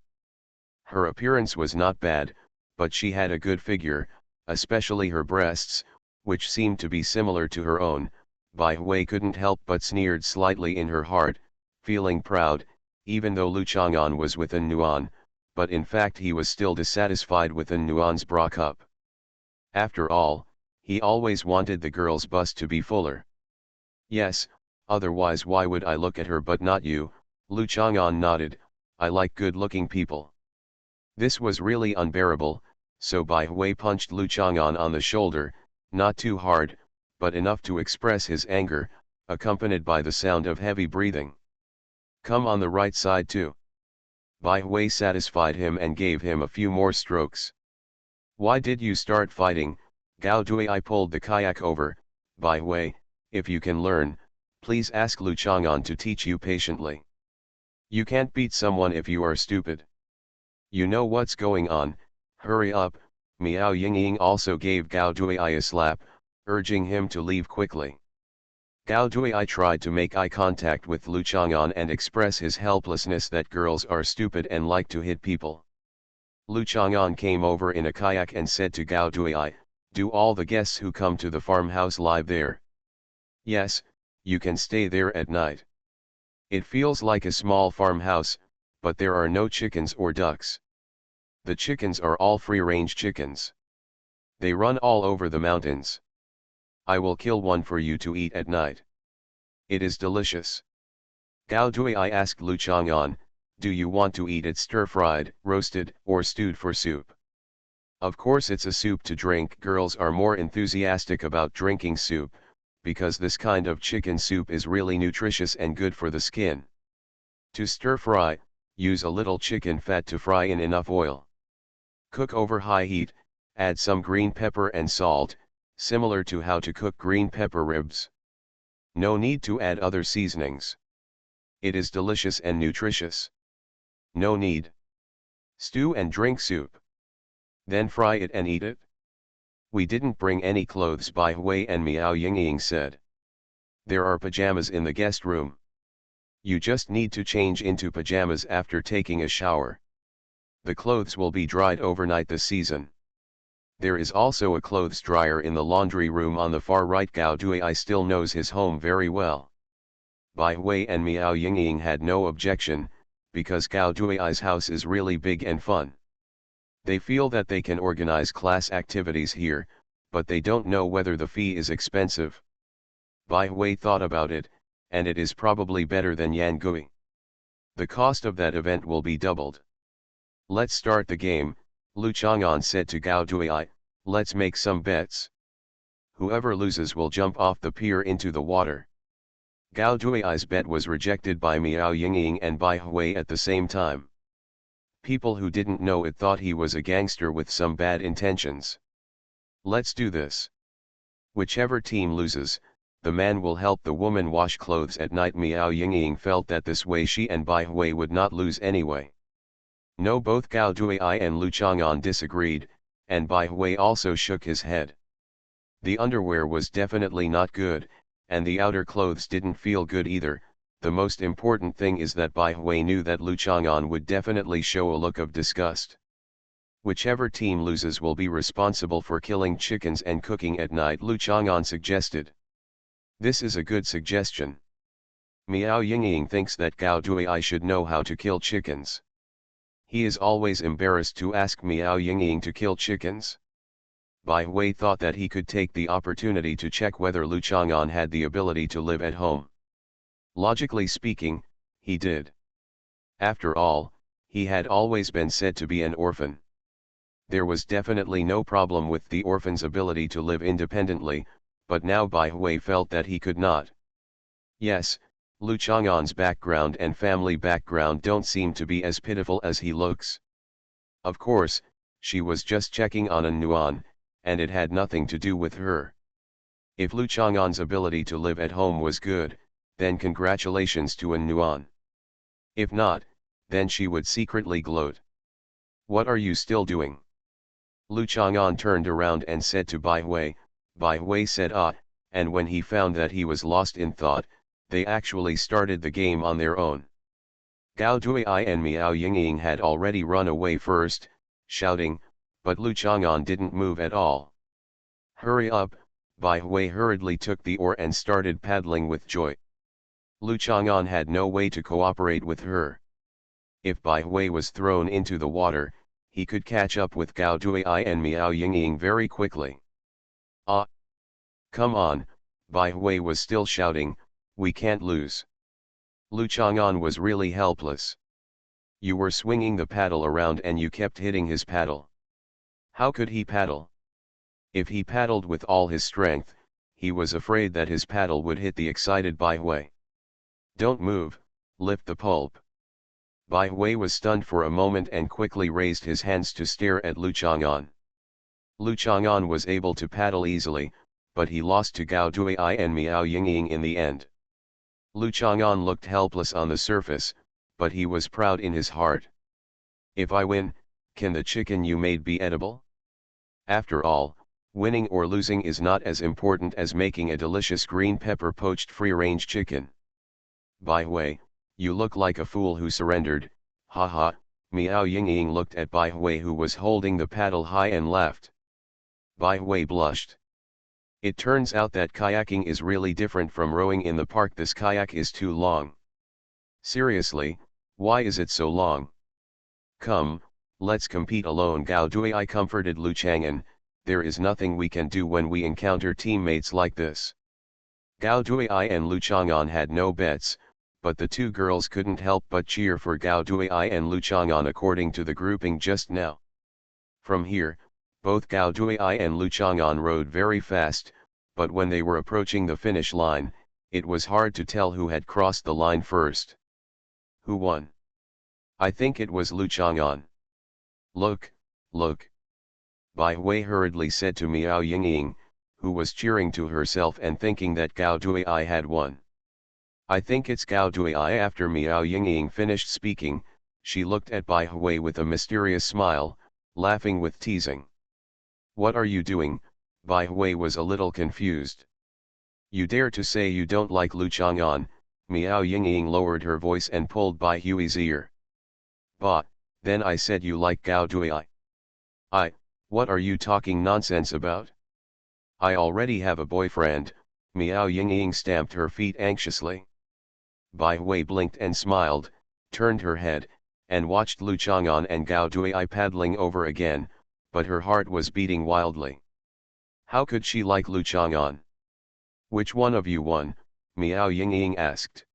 Her appearance was not bad, but she had a good figure, especially her breasts, which seemed to be similar to her own. Bai Hui couldn't help but sneered slightly in her heart, feeling proud, even though Lu Chang'an was with An Nuan, but in fact he was still dissatisfied with An Nuan's bra cup. After all, he always wanted the girl's bust to be fuller. Yes, otherwise why would I look at her but not you? Lu Chang'an nodded, I like good-looking people. This was really unbearable, so Bai Hui punched Lu Chang'an on the shoulder, not too hard, but enough to express his anger, accompanied by the sound of heavy breathing. Come on the right side too. Bai Hui satisfied him and gave him a few more strokes. Why did you start fighting? Gao Duai pulled the kayak over. Bai Hui, if you can learn, please ask Lu Chang'an to teach you patiently. You can't beat someone if you are stupid. You know what's going on, hurry up. Miao Yingying also gave Gao Duai a slap, urging him to leave quickly. Gao Duai tried to make eye contact with Lu Chang'an and express his helplessness that girls are stupid and like to hit people. Lu Chang'an came over in a kayak and said to Gao Duai, do all the guests who come to the farmhouse live there? Yes, you can stay there at night. It feels like a small farmhouse, but there are no chickens or ducks. The chickens are all free-range chickens. They run all over the mountains. I will kill one for you to eat at night. It is delicious. Gao Duai asked Lu Chang'an, do you want to eat it stir-fried, roasted, or stewed for soup? Of course it's a soup to drink. Girls are more enthusiastic about drinking soup, because this kind of chicken soup is really nutritious and good for the skin. To stir-fry, use a little chicken fat to fry in enough oil. Cook over high heat, add some green pepper and salt, similar to how to cook green pepper ribs. No need to add other seasonings. It is delicious and nutritious. No need. Stew and drink soup. Then fry it and eat it. We didn't bring any clothes, Bai Hui and Miao Yingying said. There are pajamas in the guest room. You just need to change into pajamas after taking a shower. The clothes will be dried overnight this season. There is also a clothes dryer in the laundry room on the far right. Gao Duai still knows his home very well. Bai Hui and Miao Yingying had no objection, because Gao Duai's house is really big and fun. They feel that they can organize class activities here, but they don't know whether the fee is expensive. Bai Hui thought about it, and it is probably better than Yangui. The cost of that event will be doubled. Let's start the game, Lu Chang'an said to Gao Duai, let's make some bets. Whoever loses will jump off the pier into the water. Gao Duai's bet was rejected by Miao Yingying and Bai Hui at the same time. People who didn't know it thought he was a gangster with some bad intentions. Let's do this. Whichever team loses, the man will help the woman wash clothes at night. Miao Yingying felt that this way she and Bai Hui would not lose anyway. No, both Gao Duai and Lu Chang'an disagreed, and Bai Hui also shook his head. The underwear was definitely not good, and the outer clothes didn't feel good either. The most important thing is that Bai Hui knew that Lu Chang'an would definitely show a look of disgust. Whichever team loses will be responsible for killing chickens and cooking at night, Lu Chang'an suggested. This is a good suggestion. Miao Yingying thinks that Gao Duai should know how to kill chickens. He is always embarrassed to ask Miao Yingying to kill chickens. Bai Hui thought that he could take the opportunity to check whether Lu Chang'an had the ability to live at home. Logically speaking, he did. After all, he had always been said to be an orphan. There was definitely no problem with the orphan's ability to live independently, but now Bai Hui felt that he could not. Yes, Lu Chang'an's background and family background don't seem to be as pitiful as he looks. Of course, she was just checking on An Nuan, and it had nothing to do with her. If Lu Chang'an's ability to live at home was good, then congratulations to An Nuan. If not, then she would secretly gloat. What are you still doing? Lu Chang'an turned around and said to Bai Hui. Bai Hui said ah, and when he found that he was lost in thought, they actually started the game on their own. Gao Duai and Miao Yingying had already run away first, shouting, but Lu Chang'an didn't move at all. Hurry up, Bai Hui hurriedly took the oar and started paddling with joy. Lu Chang'an had no way to cooperate with her. If Bai Hui was thrown into the water, he could catch up with Gao Duai and Miao Yingying very quickly. Ah! Come on, Bai Hui was still shouting, we can't lose. Lu Chang'an was really helpless. You were swinging the paddle around and you kept hitting his paddle. How could he paddle? If he paddled with all his strength, he was afraid that his paddle would hit the excited Bai Hui. Don't move, lift the pulp. Bai Hui was stunned for a moment and quickly raised his hands to stare at Lu Chang'an. Lu Chang'an was able to paddle easily, but he lost to Gao Duai and Miao Yingying in the end. Lu Chang'an looked helpless on the surface, but he was proud in his heart. If I win, can the chicken you made be edible? After all, winning or losing is not as important as making a delicious green pepper poached free-range chicken. Bai Hui, you look like a fool who surrendered, haha. Miao Yingying looked at Bai Hui who was holding the paddle high and laughed. Bai Hui blushed. It turns out that kayaking is really different from rowing in the park. This kayak is too long. Seriously, why is it so long? Come, let's compete alone. Gao Duai comforted Lu Chang'an. There is nothing we can do when we encounter teammates like this. Gao Duai and Lu Chang'an had no bets, but the two girls couldn't help but cheer for Gao Duai and Lu Chang'an according to the grouping just now. From here, both Gao Duai and Lu Chang'an rowed very fast, but when they were approaching the finish line, it was hard to tell who had crossed the line first. Who won? I think it was Lu Chang'an. Look, look. Bai Hui hurriedly said to Miao Yingying, who was cheering to herself and thinking that Gao Duai had won. I think it's Gao Duai. After Miao Yingying finished speaking, she looked at Bai Hui with a mysterious smile, laughing with teasing. What are you doing? Bai Hui was a little confused. You dare to say you don't like Lu Chang'an? Miao Yingying lowered her voice and pulled Bai Hui's ear. Bah, then I said you like Gao Duai. What are you talking nonsense about? I already have a boyfriend. Miao Yingying stamped her feet anxiously. Bai Hui blinked and smiled, turned her head, and watched Lu Chang'an and Gao Duai paddling over again, but her heart was beating wildly. How could she like Lu Chang'an? Which one of you won? Miao Yingying asked.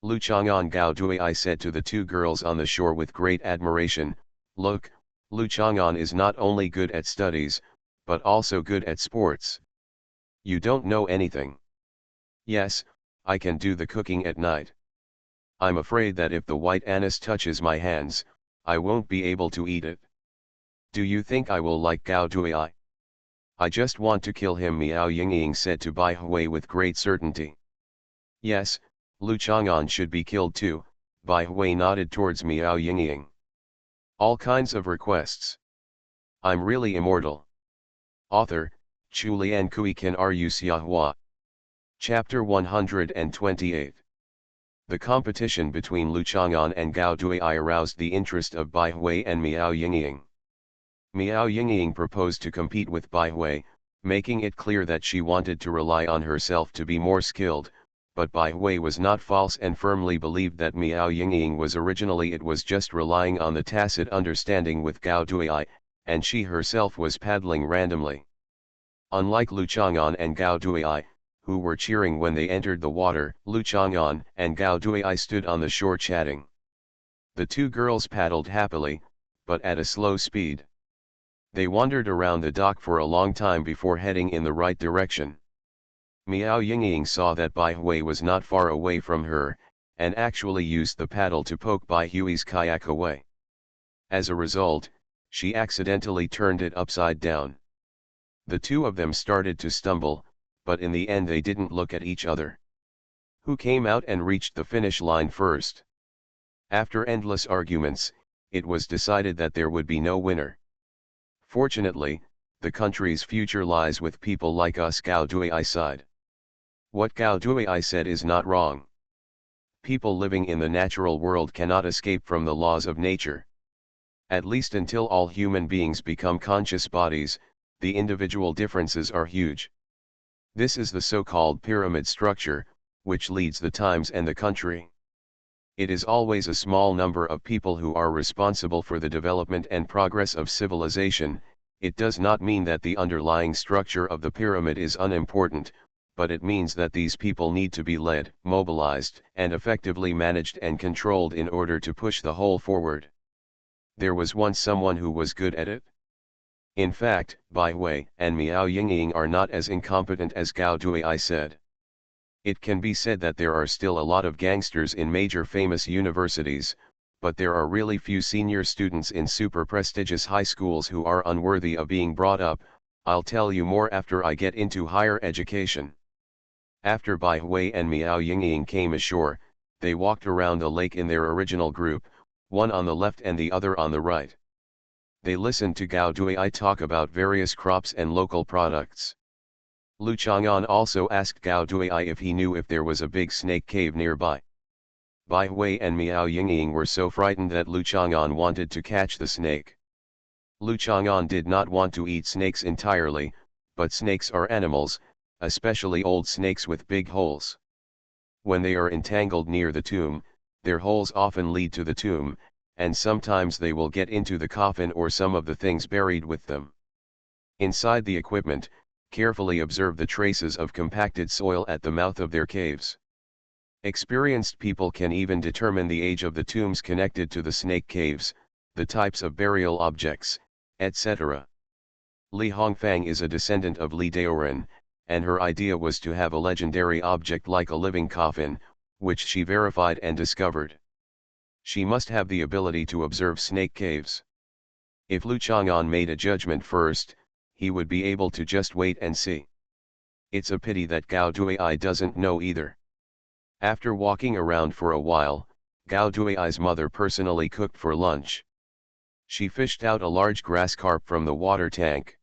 Lu Chang'an. Gao Duai said to the two girls on the shore with great admiration, look, Lu Chang'an is not only good at studies, but also good at sports. You don't know anything. Yes, I can do the cooking at night. I'm afraid that if the white anise touches my hands, I won't be able to eat it. Do you think I will like Gao Duai? I just want to kill him, Miao Yingying said to Bai Hui with great certainty. Yes, Lu Chang'an should be killed too, Bai Hui nodded towards Miao Yingying. All kinds of requests. I'm really immortal. Author, Chu Lian Kui Kan Ru Xiahua. Chapter 128. The competition between Lu Chang'an and Gao Dui aroused the interest of Bai Hui and Miao Yingying. Miao Yingying proposed to compete with Bai Hui, making it clear that she wanted to rely on herself to be more skilled, but Bai Hui was not false and firmly believed that Miao Yingying was originally it was just relying on the tacit understanding with Gao Dui, and she herself was paddling randomly. Unlike Lu Chang'an and Gao Dui, who were cheering when they entered the water, Lu Chang'an and Gao Dui stood on the shore chatting. The two girls paddled happily, but at a slow speed. They wandered around the dock for a long time before heading in the right direction. Miao Yingying saw that Bai Hui was not far away from her, and actually used the paddle to poke Bai Hui's kayak away. As a result, she accidentally turned it upside down. The two of them started to stumble, but in the end they didn't look at each other. Who came out and reached the finish line first? After endless arguments, it was decided that there would be no winner. Fortunately, the country's future lies with people like us, Gao Dui sighed. What Gao Dui said is not wrong. People living in the natural world cannot escape from the laws of nature. At least until all human beings become conscious bodies, the individual differences are huge. This is the so-called pyramid structure, which leads the times and the country. It is always a small number of people who are responsible for the development and progress of civilization. It does not mean that the underlying structure of the pyramid is unimportant, but it means that these people need to be led, mobilized, and effectively managed and controlled in order to push the whole forward. There was once someone who was good at it. In fact, Bai Hui and Miao Yingying are not as incompetent as Gao Dui said. It can be said that there are still a lot of gangsters in major famous universities, but there are really few senior students in super prestigious high schools who are unworthy of being brought up. I'll tell you more after I get into higher education. After Bai Hui and Miao Yingying came ashore, they walked around the lake in their original group, one on the left and the other on the right. They listened to Gao Dui talk about various crops and local products. Lu Chang'an also asked Gao Dui if he knew if there was a big snake cave nearby. Bai Hui and Miao Yingying were so frightened that Lu Chang'an wanted to catch the snake. Lu Chang'an did not want to eat snakes entirely, but snakes are animals, especially old snakes with big holes. When they are entangled near the tomb, their holes often lead to the tomb, and sometimes they will get into the coffin or some of the things buried with them. Inside the equipment, carefully observe the traces of compacted soil at the mouth of their caves. Experienced people can even determine the age of the tombs connected to the snake caves, the types of burial objects, etc. Li Hongfang is a descendant of Li Daoren, and her idea was to have a legendary object like a living coffin, which she verified and discovered. She must have the ability to observe snake caves. If Lu Chang'an made a judgment first, he would be able to just wait and see. It's a pity that Gao Dui doesn't know either. After walking around for a while, Gao Dui's mother personally cooked for lunch. She fished out a large grass carp from the water tank.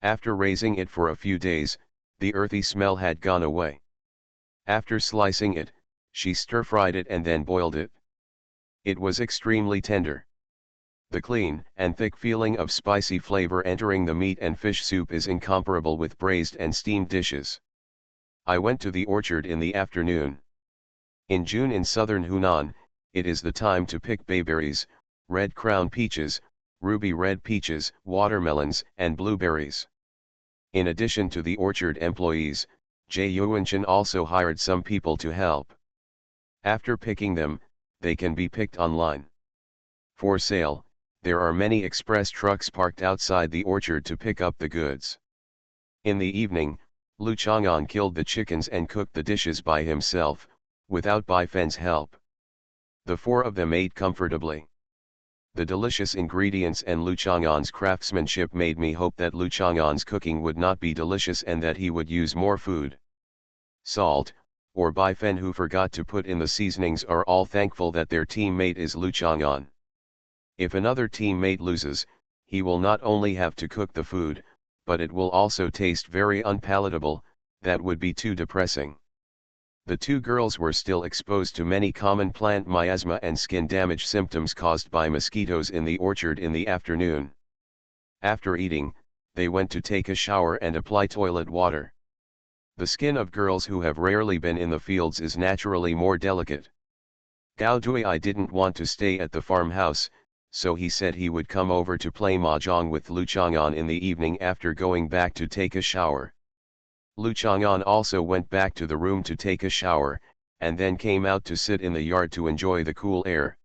After raising it for a few days, the earthy smell had gone away. After slicing it, she stir-fried it and then boiled it. It was extremely tender. The clean and thick feeling of spicy flavor entering the meat and fish soup is incomparable with braised and steamed dishes. I went to the orchard in the afternoon. In June in southern Hunan, it is the time to pick bayberries, red crown peaches, ruby red peaches, watermelons, and blueberries. In addition to the orchard employees, Jie Yuanchen also hired some people to help. After picking them, they can be picked online. For sale, there are many express trucks parked outside the orchard to pick up the goods. In the evening, Lu Chang'an killed the chickens and cooked the dishes by himself, without Bai Fen's help. The four of them ate comfortably. The delicious ingredients and Lu Chang'an's craftsmanship made me hope that Lu Chang'an's cooking would not be delicious and that he would use more food. Salt, or Bai Fen, who forgot to put in the seasonings, are all thankful that their teammate is Lu Chang'an. If another teammate loses, he will not only have to cook the food, but it will also taste very unpalatable. That would be too depressing. The two girls were still exposed to many common plant miasma and skin damage symptoms caused by mosquitoes in the orchard in the afternoon. After eating, they went to take a shower and apply toilet water. The skin of girls who have rarely been in the fields is naturally more delicate. Gao Duai didn't want to stay at the farmhouse, so he said he would come over to play mahjong with Lu Chang'an in the evening after going back to take a shower. Lu Chang'an also went back to the room to take a shower, and then came out to sit in the yard to enjoy the cool air.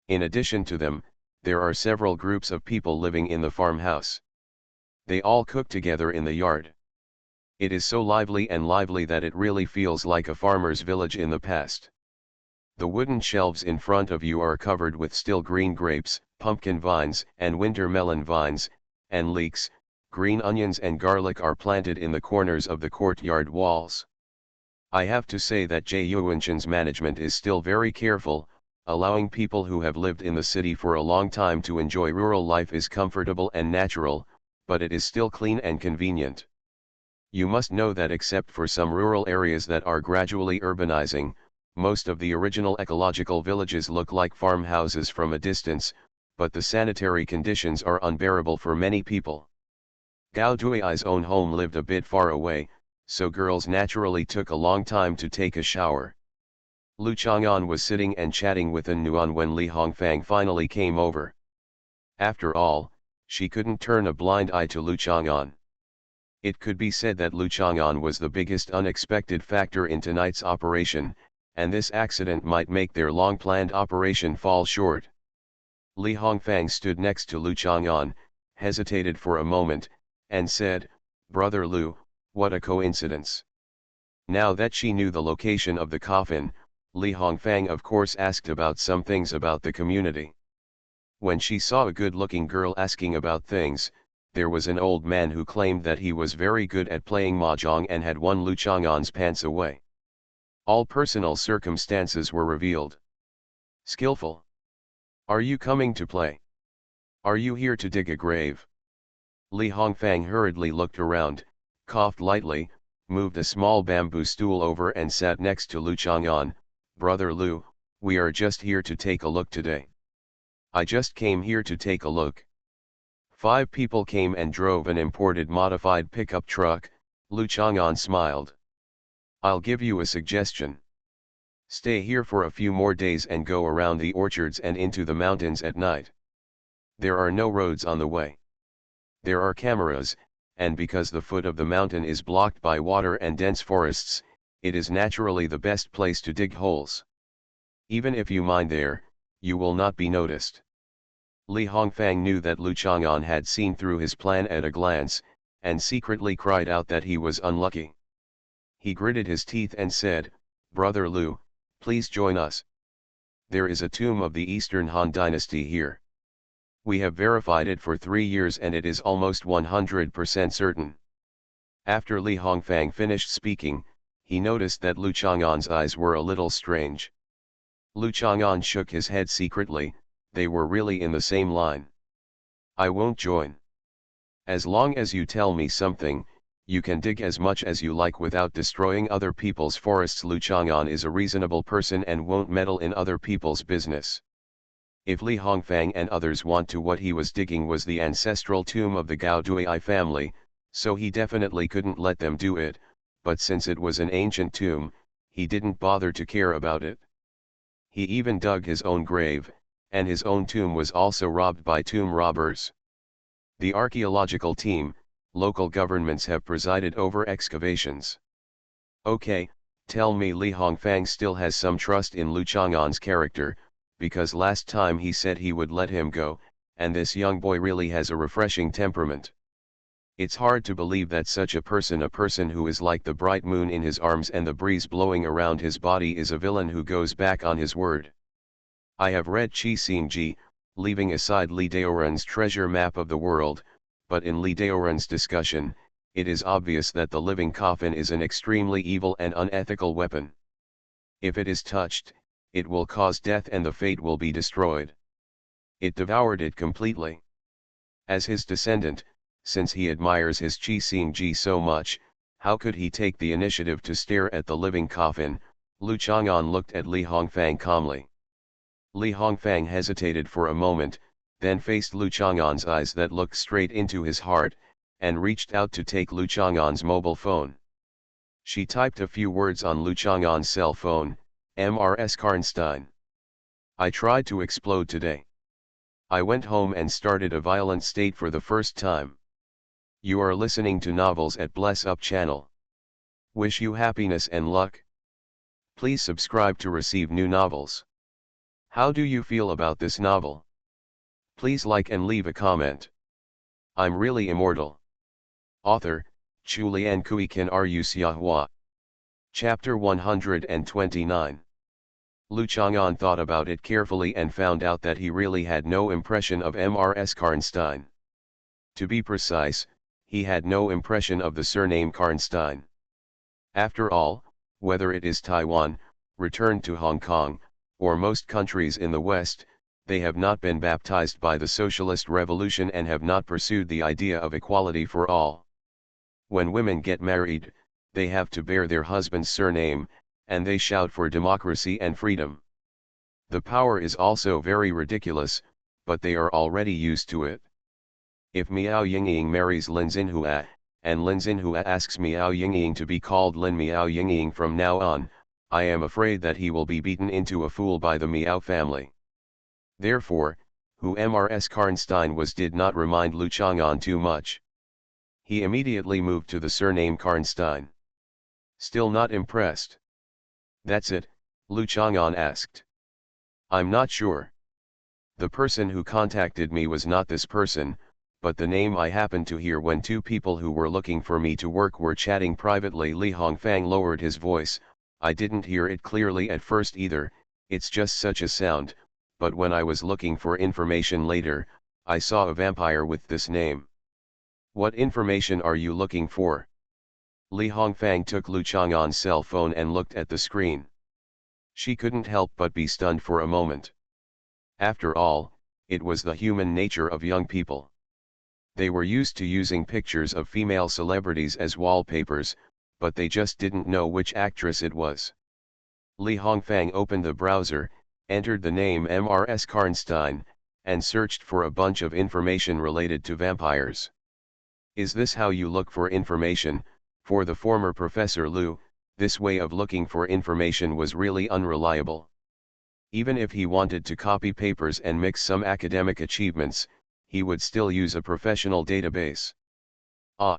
In addition to them, there are several groups of people living in the farmhouse. They all cook together in the yard. It is so lively that it really feels like a farmer's village in the past. The wooden shelves in front of you are covered with still green grapes, pumpkin vines and winter melon vines, and leeks. Green onions and garlic are planted in the corners of the courtyard walls. I have to say that Yuanshan's management is still very careful. Allowing people who have lived in the city for a long time to enjoy rural life is comfortable and natural, but it is still clean and convenient. You must know that except for some rural areas that are gradually urbanizing, most of the original ecological villages look like farmhouses from a distance, but the sanitary conditions are unbearable for many people. Gao Duai's own home lived a bit far away, so girls naturally took a long time to take a shower. Lu Chang'an was sitting and chatting with An Nuan when Li Hongfang finally came over. After all, she couldn't turn a blind eye to Lu Chang'an. It could be said that Lu Chang'an was the biggest unexpected factor in tonight's operation, and this accident might make their long-planned operation fall short. Li Hongfang stood next to Lu Chang'an, hesitated for a moment, and said, "Brother Lu, what a coincidence." Now that she knew the location of the coffin, Li Hongfang of course asked about some things about the community. When she saw a good-looking girl asking about things, there was an old man who claimed that he was very good at playing mahjong and had won Lu Chang'an's pants away. All personal circumstances were revealed. Skillful. Are you coming to play? Are you here to dig a grave? Li Hongfang hurriedly looked around, coughed lightly, moved a small bamboo stool over and sat next to Lu Chang'an. "Brother Lu, we are just here to take a look today." "I just came here to take a look." 5 people came and drove an imported modified pickup truck. Lu Chang'an smiled. "I'll give you a suggestion. Stay here for a few more days and go around the orchards and into the mountains at night. There are no roads on the way. There are cameras, and because the foot of the mountain is blocked by water and dense forests, it is naturally the best place to dig holes. Even if you mine there, you will not be noticed." Li Hongfang knew that Lu Chang'an had seen through his plan at a glance, and secretly cried out that he was unlucky. He gritted his teeth and said, "Brother Lu, please join us. There is a tomb of the Eastern Han Dynasty here. We have verified it for 3 years and it is almost 100% certain." After Li Hongfang finished speaking, he noticed that Lu Chang'an's eyes were a little strange. Lu Chang'an shook his head secretly. They were really in the same line. "I won't join. As long as you tell me something, you can dig as much as you like without destroying other people's forests." Lu Chang'an is a reasonable person and won't meddle in other people's business. If Li Hongfang and others want to, what he was digging was the ancestral tomb of the Gao Duai family, so he definitely couldn't let them do it, but since it was an ancient tomb, he didn't bother to care about it. He even dug his own grave, and his own tomb was also robbed by tomb robbers. The archaeological team, local governments have presided over excavations. "Okay, tell me." Li Hongfang still has some trust in Lu Chang'an's character, because last time he said he would let him go, and this young boy really has a refreshing temperament. It's hard to believe that such a person who is like the bright moon in his arms and the breeze blowing around his body, is a villain who goes back on his word. I have read Qi Xing Ji, leaving aside Lee Daoran's treasure map of the world, but in Lee Daoran's discussion, it is obvious that the living coffin is an extremely evil and unethical weapon. If it is touched, it will cause death and the fate will be destroyed. It devoured it completely. As his descendant, since he admires his Qi Xing Ji so much, how could he take the initiative to stare at the living coffin? Lu Chang'an looked at Li Hongfang calmly. Li Hongfang hesitated for a moment, then faced Lu Chang'an's eyes that looked straight into his heart, and reached out to take Lu Chang'an's mobile phone. She typed a few words on Lu Chang'an's cell phone, "Mrs. Karnstein. I tried to explode today. I went home and started a violent state for the first time. You are listening to Novels at Bless Up channel. Wish you happiness and luck. Please subscribe to receive new novels. How do you feel about this novel? Please like and leave a comment. I'm really immortal." Author, Chulian Kui Kan Ru Xiahua. Chapter 129. Lu Chang'an thought about it carefully and found out that he really had no impression of Mrs. Karnstein. To be precise, he had no impression of the surname Karnstein. After all, whether it is Taiwan, returned to Hong Kong, or most countries in the West, they have not been baptized by the Socialist Revolution and have not pursued the idea of equality for all. When women get married, they have to bear their husband's surname, and they shout for democracy and freedom. The power is also very ridiculous, but they are already used to it. If Miao Yingying marries Lin Xinhua, and Lin Xinhua asks Miao Yingying to be called Lin Miao Yingying from now on, I am afraid that he will be beaten into a fool by the Miao family. Therefore, who Mrs. Karnstein was did not remind Lu Chang'an too much. He immediately moved to the surname Karnstein. Still not impressed? That's it, Lu Chang'an asked. I'm not sure. The person who contacted me was not this person, but the name I happened to hear when two people who were looking for me to work were chatting privately. Li Hongfang lowered his voice. I didn't hear it clearly at first either, it's just such a sound, but when I was looking for information later, I saw a vampire with this name. What information are you looking for? Li Hongfang took Lu Chang'an's cell phone and looked at the screen. She couldn't help but be stunned for a moment. After all, it was the human nature of young people. They were used to using pictures of female celebrities as wallpapers, but they just didn't know which actress it was. Li Hongfang opened the browser, entered the name Mrs. Karnstein, and searched for a bunch of information related to vampires. Is this how you look for information? For the former Professor Lu, this way of looking for information was really unreliable. Even if he wanted to copy papers and mix some academic achievements, he would still use a professional database. Ah!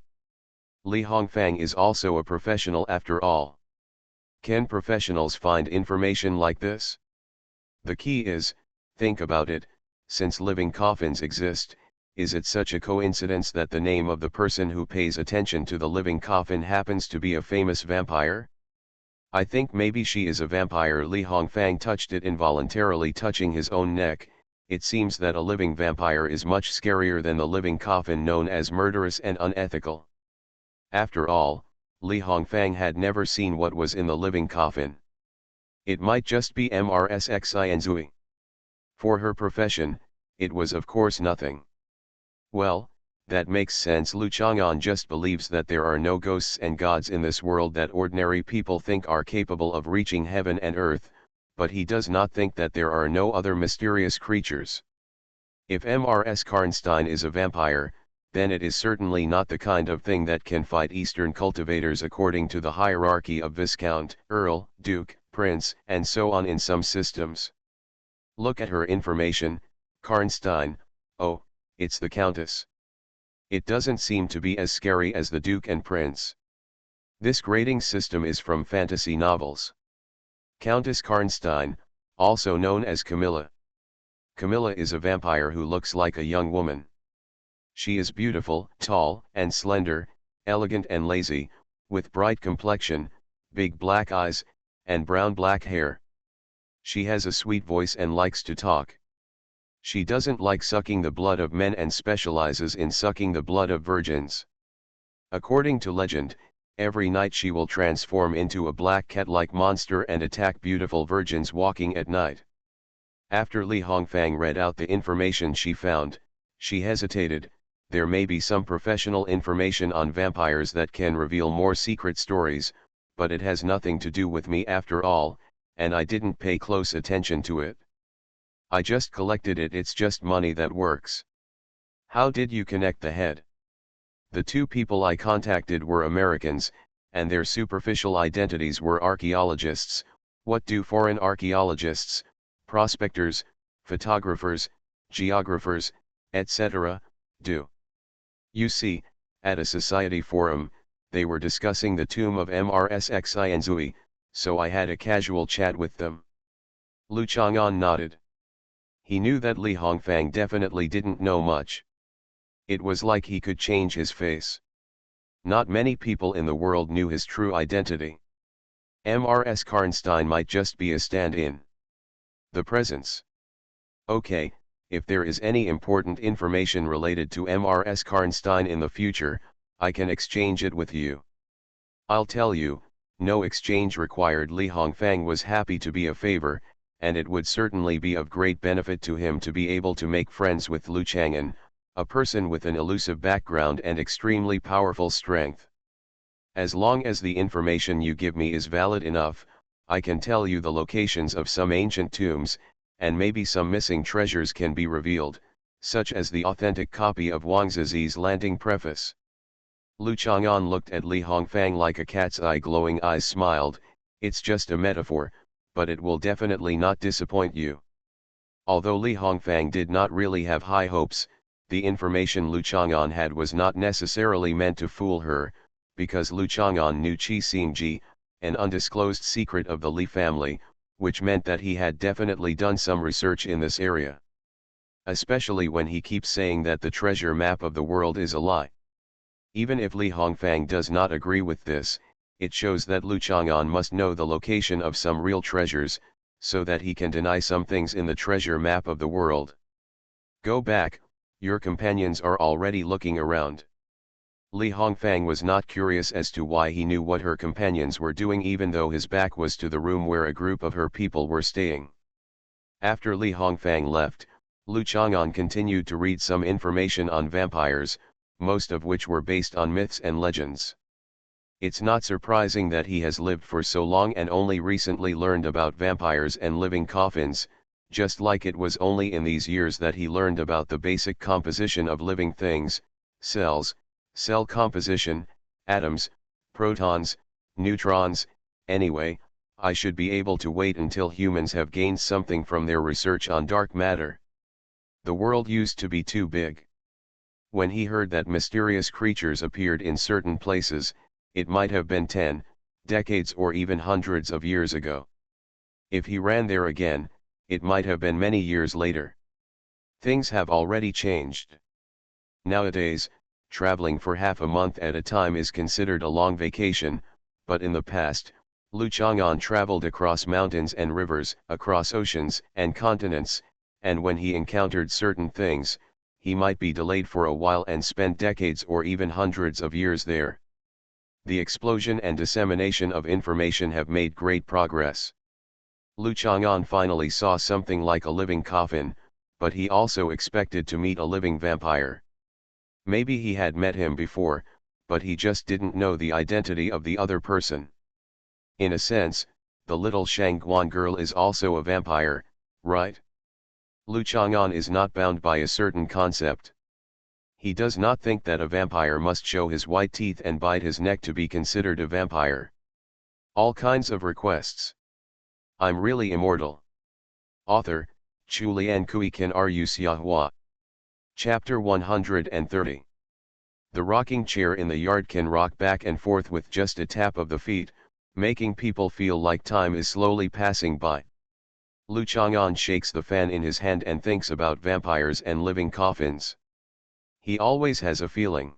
Li Hongfang is also a professional after all. Can professionals find information like this? The key is, think about it, since living coffins exist, is it such a coincidence that the name of the person who pays attention to the living coffin happens to be a famous vampire? I think maybe she is a vampire. Li Hongfang touched it involuntarily, touching his own neck. It seems that a living vampire is much scarier than the living coffin, known as murderous and unethical. After all, Li Hongfang had never seen what was in the living coffin. It might just be Mrs. Xinzui. For her profession, it was of course nothing. Well, that makes sense. Lu Chang'an just believes that there are no ghosts and gods in this world that ordinary people think are capable of reaching heaven and earth, but he does not think that there are no other mysterious creatures. If Mrs. Karnstein is a vampire, then it is certainly not the kind of thing that can fight Eastern cultivators according to the hierarchy of Viscount, Earl, Duke, Prince, and so on in some systems. Look at her information, Karnstein. Oh, it's the Countess. It doesn't seem to be as scary as the Duke and Prince. This grading system is from fantasy novels. Countess Karnstein, also known as Camilla. Camilla is a vampire who looks like a young woman. She is beautiful, tall and slender, elegant and lazy, with bright complexion, big black eyes, and brown black hair. She has a sweet voice and likes to talk. She doesn't like sucking the blood of men and specializes in sucking the blood of virgins. According to legend, every night she will transform into a black cat-like monster and attack beautiful virgins walking at night. After Li Hongfang read out the information she found, she hesitated. There may be some professional information on vampires that can reveal more secret stories, but it has nothing to do with me after all, and I didn't pay close attention to it. I just collected it, it's just money that works. How did you connect the head? The two people I contacted were Americans, and their superficial identities were archaeologists. What do foreign archaeologists, prospectors, photographers, geographers, etc., do? You see, at a society forum, they were discussing the tomb of Mrsxinzui, so I had a casual chat with them. Lu Chang'an nodded. He knew that Li Hongfang definitely didn't know much. It was like he could change his face. Not many people in the world knew his true identity. Mrs. Karnstein might just be a stand-in. The presence. Okay, if there is any important information related to Mrs. Karnstein in the future, I can exchange it with you. I'll tell you, no exchange required. Li Hongfang was happy to be a favor, and it would certainly be of great benefit to him to be able to make friends with Lu Chang'an, a person with an elusive background and extremely powerful strength. As long as the information you give me is valid enough, I can tell you the locations of some ancient tombs, and maybe some missing treasures can be revealed, such as the authentic copy of Wang Zizi's landing preface. Lu Chang'an looked at Li Hongfang like a cat's eye. Glowing eyes smiled. It's just a metaphor, but it will definitely not disappoint you. Although Li Hongfang did not really have high hopes, the information Lu Chang'an had was not necessarily meant to fool her, because Lu Chang'an knew Qi Xingji, an undisclosed secret of the Li family, which meant that he had definitely done some research in this area. Especially when he keeps saying that the treasure map of the world is a lie. Even if Li Hongfang does not agree with this, it shows that Lu Chang'an must know the location of some real treasures, so that he can deny some things in the treasure map of the world. Go back, your companions are already looking around. Li Hongfang was not curious as to why he knew what her companions were doing, even though his back was to the room where a group of her people were staying. After Li Hongfang left, Lu Chang'an continued to read some information on vampires, most of which were based on myths and legends. It's not surprising that he has lived for so long and only recently learned about vampires and living coffins, just like it was only in these years that he learned about the basic composition of living things, cells, cell composition, atoms, protons, neutrons. Anyway, I should be able to wait until humans have gained something from their research on dark matter. The world used to be too big. When he heard that mysterious creatures appeared in certain places, it might have been 10 decades or even hundreds of years ago. If he ran there again, it might have been many years later. Things have already changed. Nowadays, traveling for half a month at a time is considered a long vacation, but in the past, Lu Chang'an traveled across mountains and rivers, across oceans and continents, and when he encountered certain things, he might be delayed for a while and spend decades or even hundreds of years there. The explosion and dissemination of information have made great progress. Lu Chang'an finally saw something like a living coffin, but he also expected to meet a living vampire. Maybe he had met him before, but he just didn't know the identity of the other person. In a sense, the little Shangguan girl is also a vampire, right? Lu Chang'an is not bound by a certain concept. He does not think that a vampire must show his white teeth and bite his neck to be considered a vampire. All kinds of requests. I'm really immortal. Author, Chulian Kui Kan Ru Xiahua. Chapter 130. The rocking chair in the yard can rock back and forth with just a tap of the feet, making people feel like time is slowly passing by. Lu Chang'an shakes the fan in his hand and thinks about vampires and living coffins. He always has a feeling.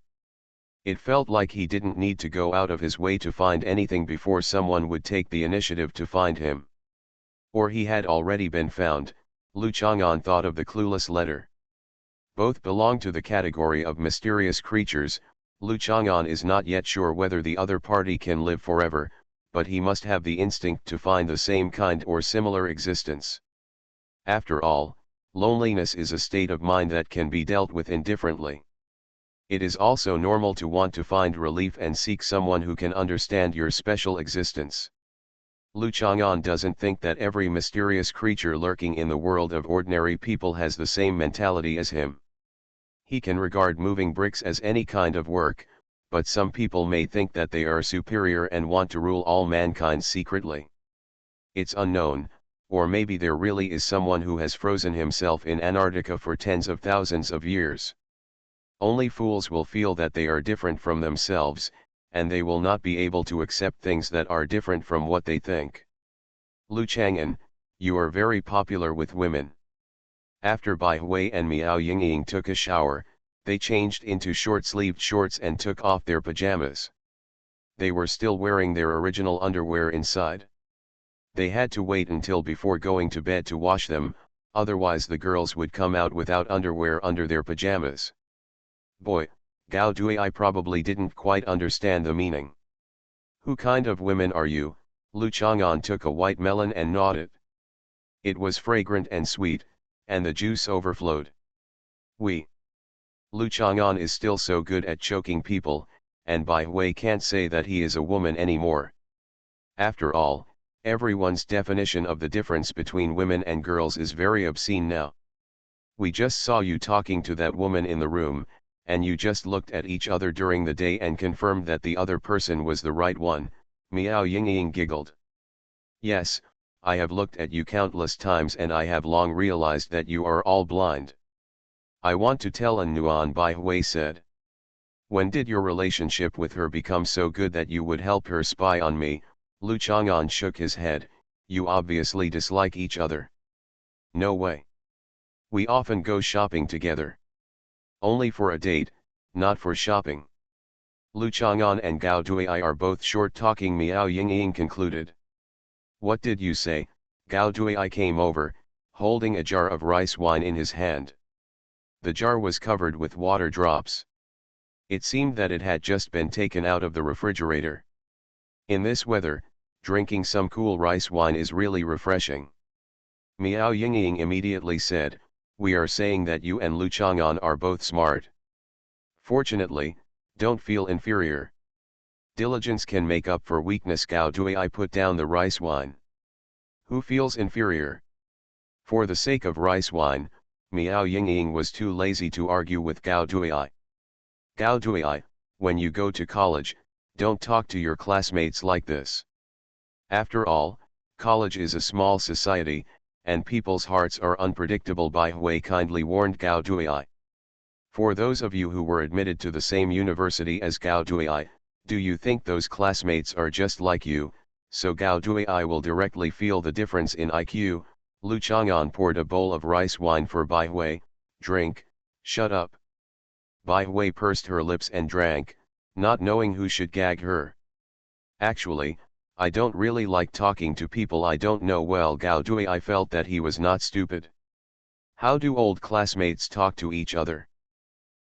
It felt like he didn't need to go out of his way to find anything before someone would take the initiative to find him. Or he had already been found, Lu Chang'an thought of the clueless letter. Both belong to the category of mysterious creatures. Lu Chang'an is not yet sure whether the other party can live forever, but he must have the instinct to find the same kind or similar existence. After all, loneliness is a state of mind that can be dealt with indifferently. It is also normal to want to find relief and seek someone who can understand your special existence. Lu Chang'an doesn't think that every mysterious creature lurking in the world of ordinary people has the same mentality as him. He can regard moving bricks as any kind of work, but some people may think that they are superior and want to rule all mankind secretly. It's unknown, or maybe there really is someone who has frozen himself in Antarctica for tens of thousands of years. Only fools will feel that they are different from themselves, and they will not be able to accept things that are different from what they think. Lu Chang'an, you are very popular with women. After Bai Hui and Miao Yingying took a shower, they changed into short-sleeved shorts and took off their pajamas. They were still wearing their original underwear inside. They had to wait until before going to bed to wash them, otherwise the girls would come out without underwear under their pajamas. Boy, Gao Dui probably didn't quite understand the meaning. Who kind of women are you? Lu Chang'an took a white melon and gnawed it. It was fragrant and sweet, and the juice overflowed. We. Lu Chang'an is still so good at choking people, and Bai Hui can't say that he is a woman anymore. After all, everyone's definition of the difference between women and girls is very obscene now. We just saw you talking to that woman in the room, and you just looked at each other during the day and confirmed that the other person was the right one, Miao Yingying giggled. Yes, I have looked at you countless times and I have long realized that you are all blind. I want to tell An Nuan, Bai Hui said. When did your relationship with her become so good that you would help her spy on me? Lu Chang'an shook his head. You obviously dislike each other. No way. We often go shopping together. Only for a date, not for shopping. Lu Chang'an and Gao Dui are both short-talking, Miao Yingying concluded. What did you say? Gao Dui came over, holding a jar of rice wine in his hand. The jar was covered with water drops. It seemed that it had just been taken out of the refrigerator. In this weather, drinking some cool rice wine is really refreshing. Miao Yingying immediately said, we are saying that you and Lu Chang'an are both smart. Fortunately, don't feel inferior. Diligence can make up for weakness. Gao Dui put down the rice wine. Who feels inferior? For the sake of rice wine, Miao Yingying was too lazy to argue with Gao Dui. Gao Dui, when you go to college, don't talk to your classmates like this. After all, college is a small society, and people's hearts are unpredictable. Bai Hui kindly warned Gao Dui. For those of you who were admitted to the same university as Gao Dui, do you think those classmates are just like you, so Gao Dui will directly feel the difference in IQ? Lu Chang'an poured a bowl of rice wine for Bai Hui. Drink, shut up. Bai Hui pursed her lips and drank, not knowing who should gag her. Actually, I don't really like talking to people I don't know well. Gao Dui felt that he was not stupid. How do old classmates talk to each other?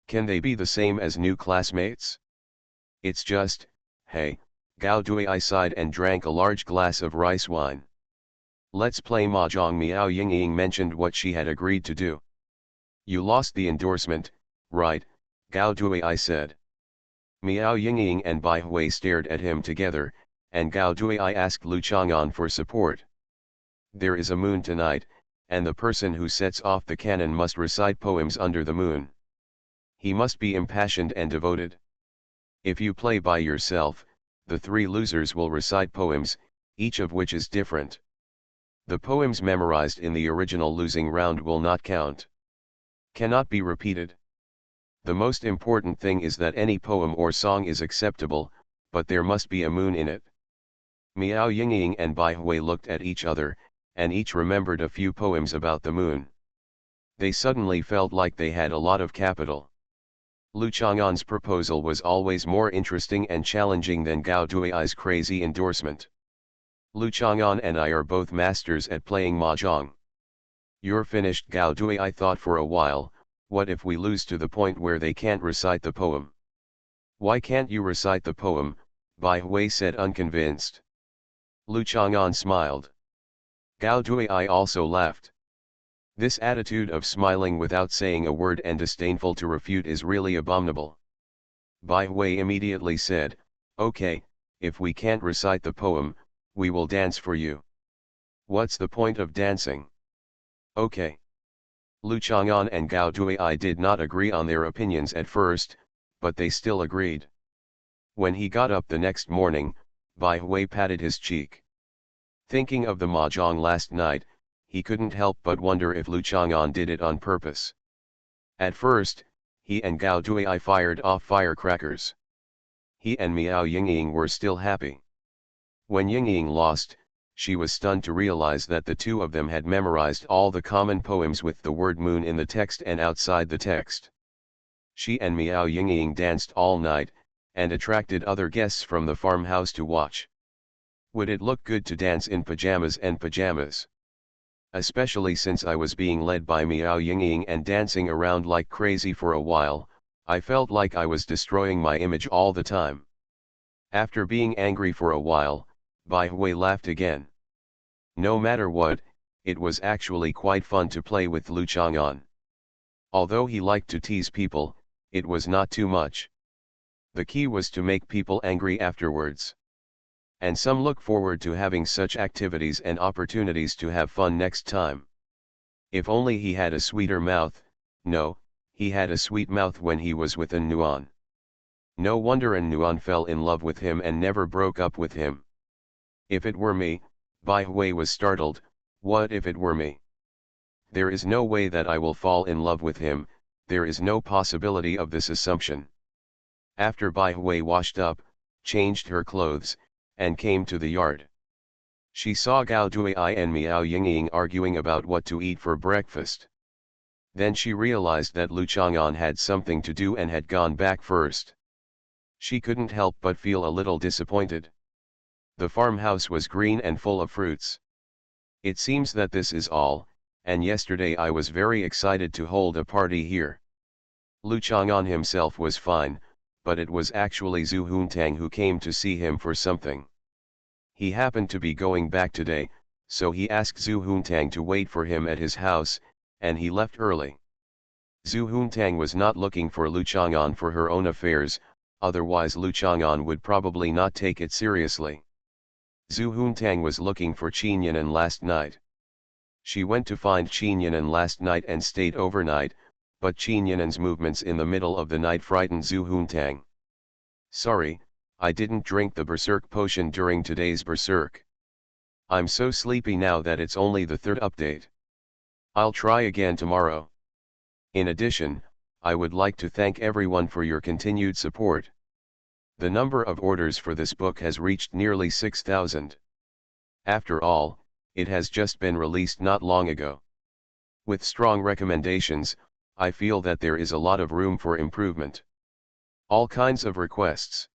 Can they be the same as new classmates? It's just, hey. Gao Dui sighed and drank a large glass of rice wine. Let's play mahjong. Miao Yingying mentioned what she had agreed to do. You lost the endorsement, right? Gao Dui said. Miao Yingying and Bai Hui stared at him together, and Gao Dui asked Lu Chang'an for support. There is a moon tonight, and the person who sets off the cannon must recite poems under the moon. He must be impassioned and devoted. If you play by yourself, the three losers will recite poems, each of which is different. The poems memorized in the original losing round will not count. Cannot be repeated. The most important thing is that any poem or song is acceptable, but there must be a moon in it. Miao Yingying and Bai Hui looked at each other, and each remembered a few poems about the moon. They suddenly felt like they had a lot of capital. Lu Chang'an's proposal was always more interesting and challenging than Gao Dui's crazy endorsement. Lu Chang'an and I are both masters at playing mahjong. You're finished, Gao Dui. I thought for a while, what if we lose to the point where they can't recite the poem? Why can't you recite the poem? Bai Hui said, unconvinced. Lu Chang'an smiled. Gao Dui also laughed. This attitude of smiling without saying a word and disdainful to refute is really abominable. Bai Hui immediately said, okay, if we can't recite the poem, we will dance for you. What's the point of dancing? Okay. Lu Chang'an and Gao Dui did not agree on their opinions at first, but they still agreed. When he got up the next morning, Bai Hui patted his cheek. Thinking of the mahjong last night, he couldn't help but wonder if Lu Chang'an did it on purpose. At first, he and Gao Dui fired off firecrackers. He and Miao Yingying were still happy. When Yingying lost, she was stunned to realize that the two of them had memorized all the common poems with the word moon in the text and outside the text. She and Miao Yingying danced all night, and attracted other guests from the farmhouse to watch. Would it look good to dance in pajamas and pajamas? Especially since I was being led by Miao Yingying and dancing around like crazy for a while, I felt like I was destroying my image all the time. After being angry for a while, Bai Hui laughed again. No matter what, it was actually quite fun to play with Lu Chang'an. Although he liked to tease people, it was not too much. The key was to make people angry afterwards. And some look forward to having such activities and opportunities to have fun next time. If only he had a sweeter mouth. No, he had a sweet mouth when he was with An Nuan. No wonder An Nuan fell in love with him and never broke up with him. If it were me, Bai Hui was startled. What if it were me? There is no way that I will fall in love with him, there is no possibility of this assumption. After Bai Hui washed up, changed her clothes, and came to the yard. She saw Gao Dui and Miao Yingying arguing about what to eat for breakfast. Then she realized that Lu Chang'an had something to do and had gone back first. She couldn't help but feel a little disappointed. The farmhouse was green and full of fruits. It seems that this is all, and yesterday I was very excited to hold a party here. Lu Chang'an himself was fine, but it was actually Zhu Huntang who came to see him for something. He happened to be going back today, so he asked Zhu Huntang to wait for him at his house, and he left early. Zhu Huntang was not looking for Lu Chang'an for her own affairs, otherwise Lu Chang'an would probably not take it seriously. Zhu Huntang was looking for Qin Yan'an last night. She went to find Qin Yan'an last night and stayed overnight, but Qin Yan'an's movements in the middle of the night frightened Zhu Huntang. Sorry, I didn't drink the berserk potion during today's berserk. I'm so sleepy now that it's only the third update. I'll try again tomorrow. In addition, I would like to thank everyone for your continued support. The number of orders for this book has reached nearly 6,000. After all, it has just been released not long ago. With strong recommendations, I feel that there is a lot of room for improvement. All kinds of requests.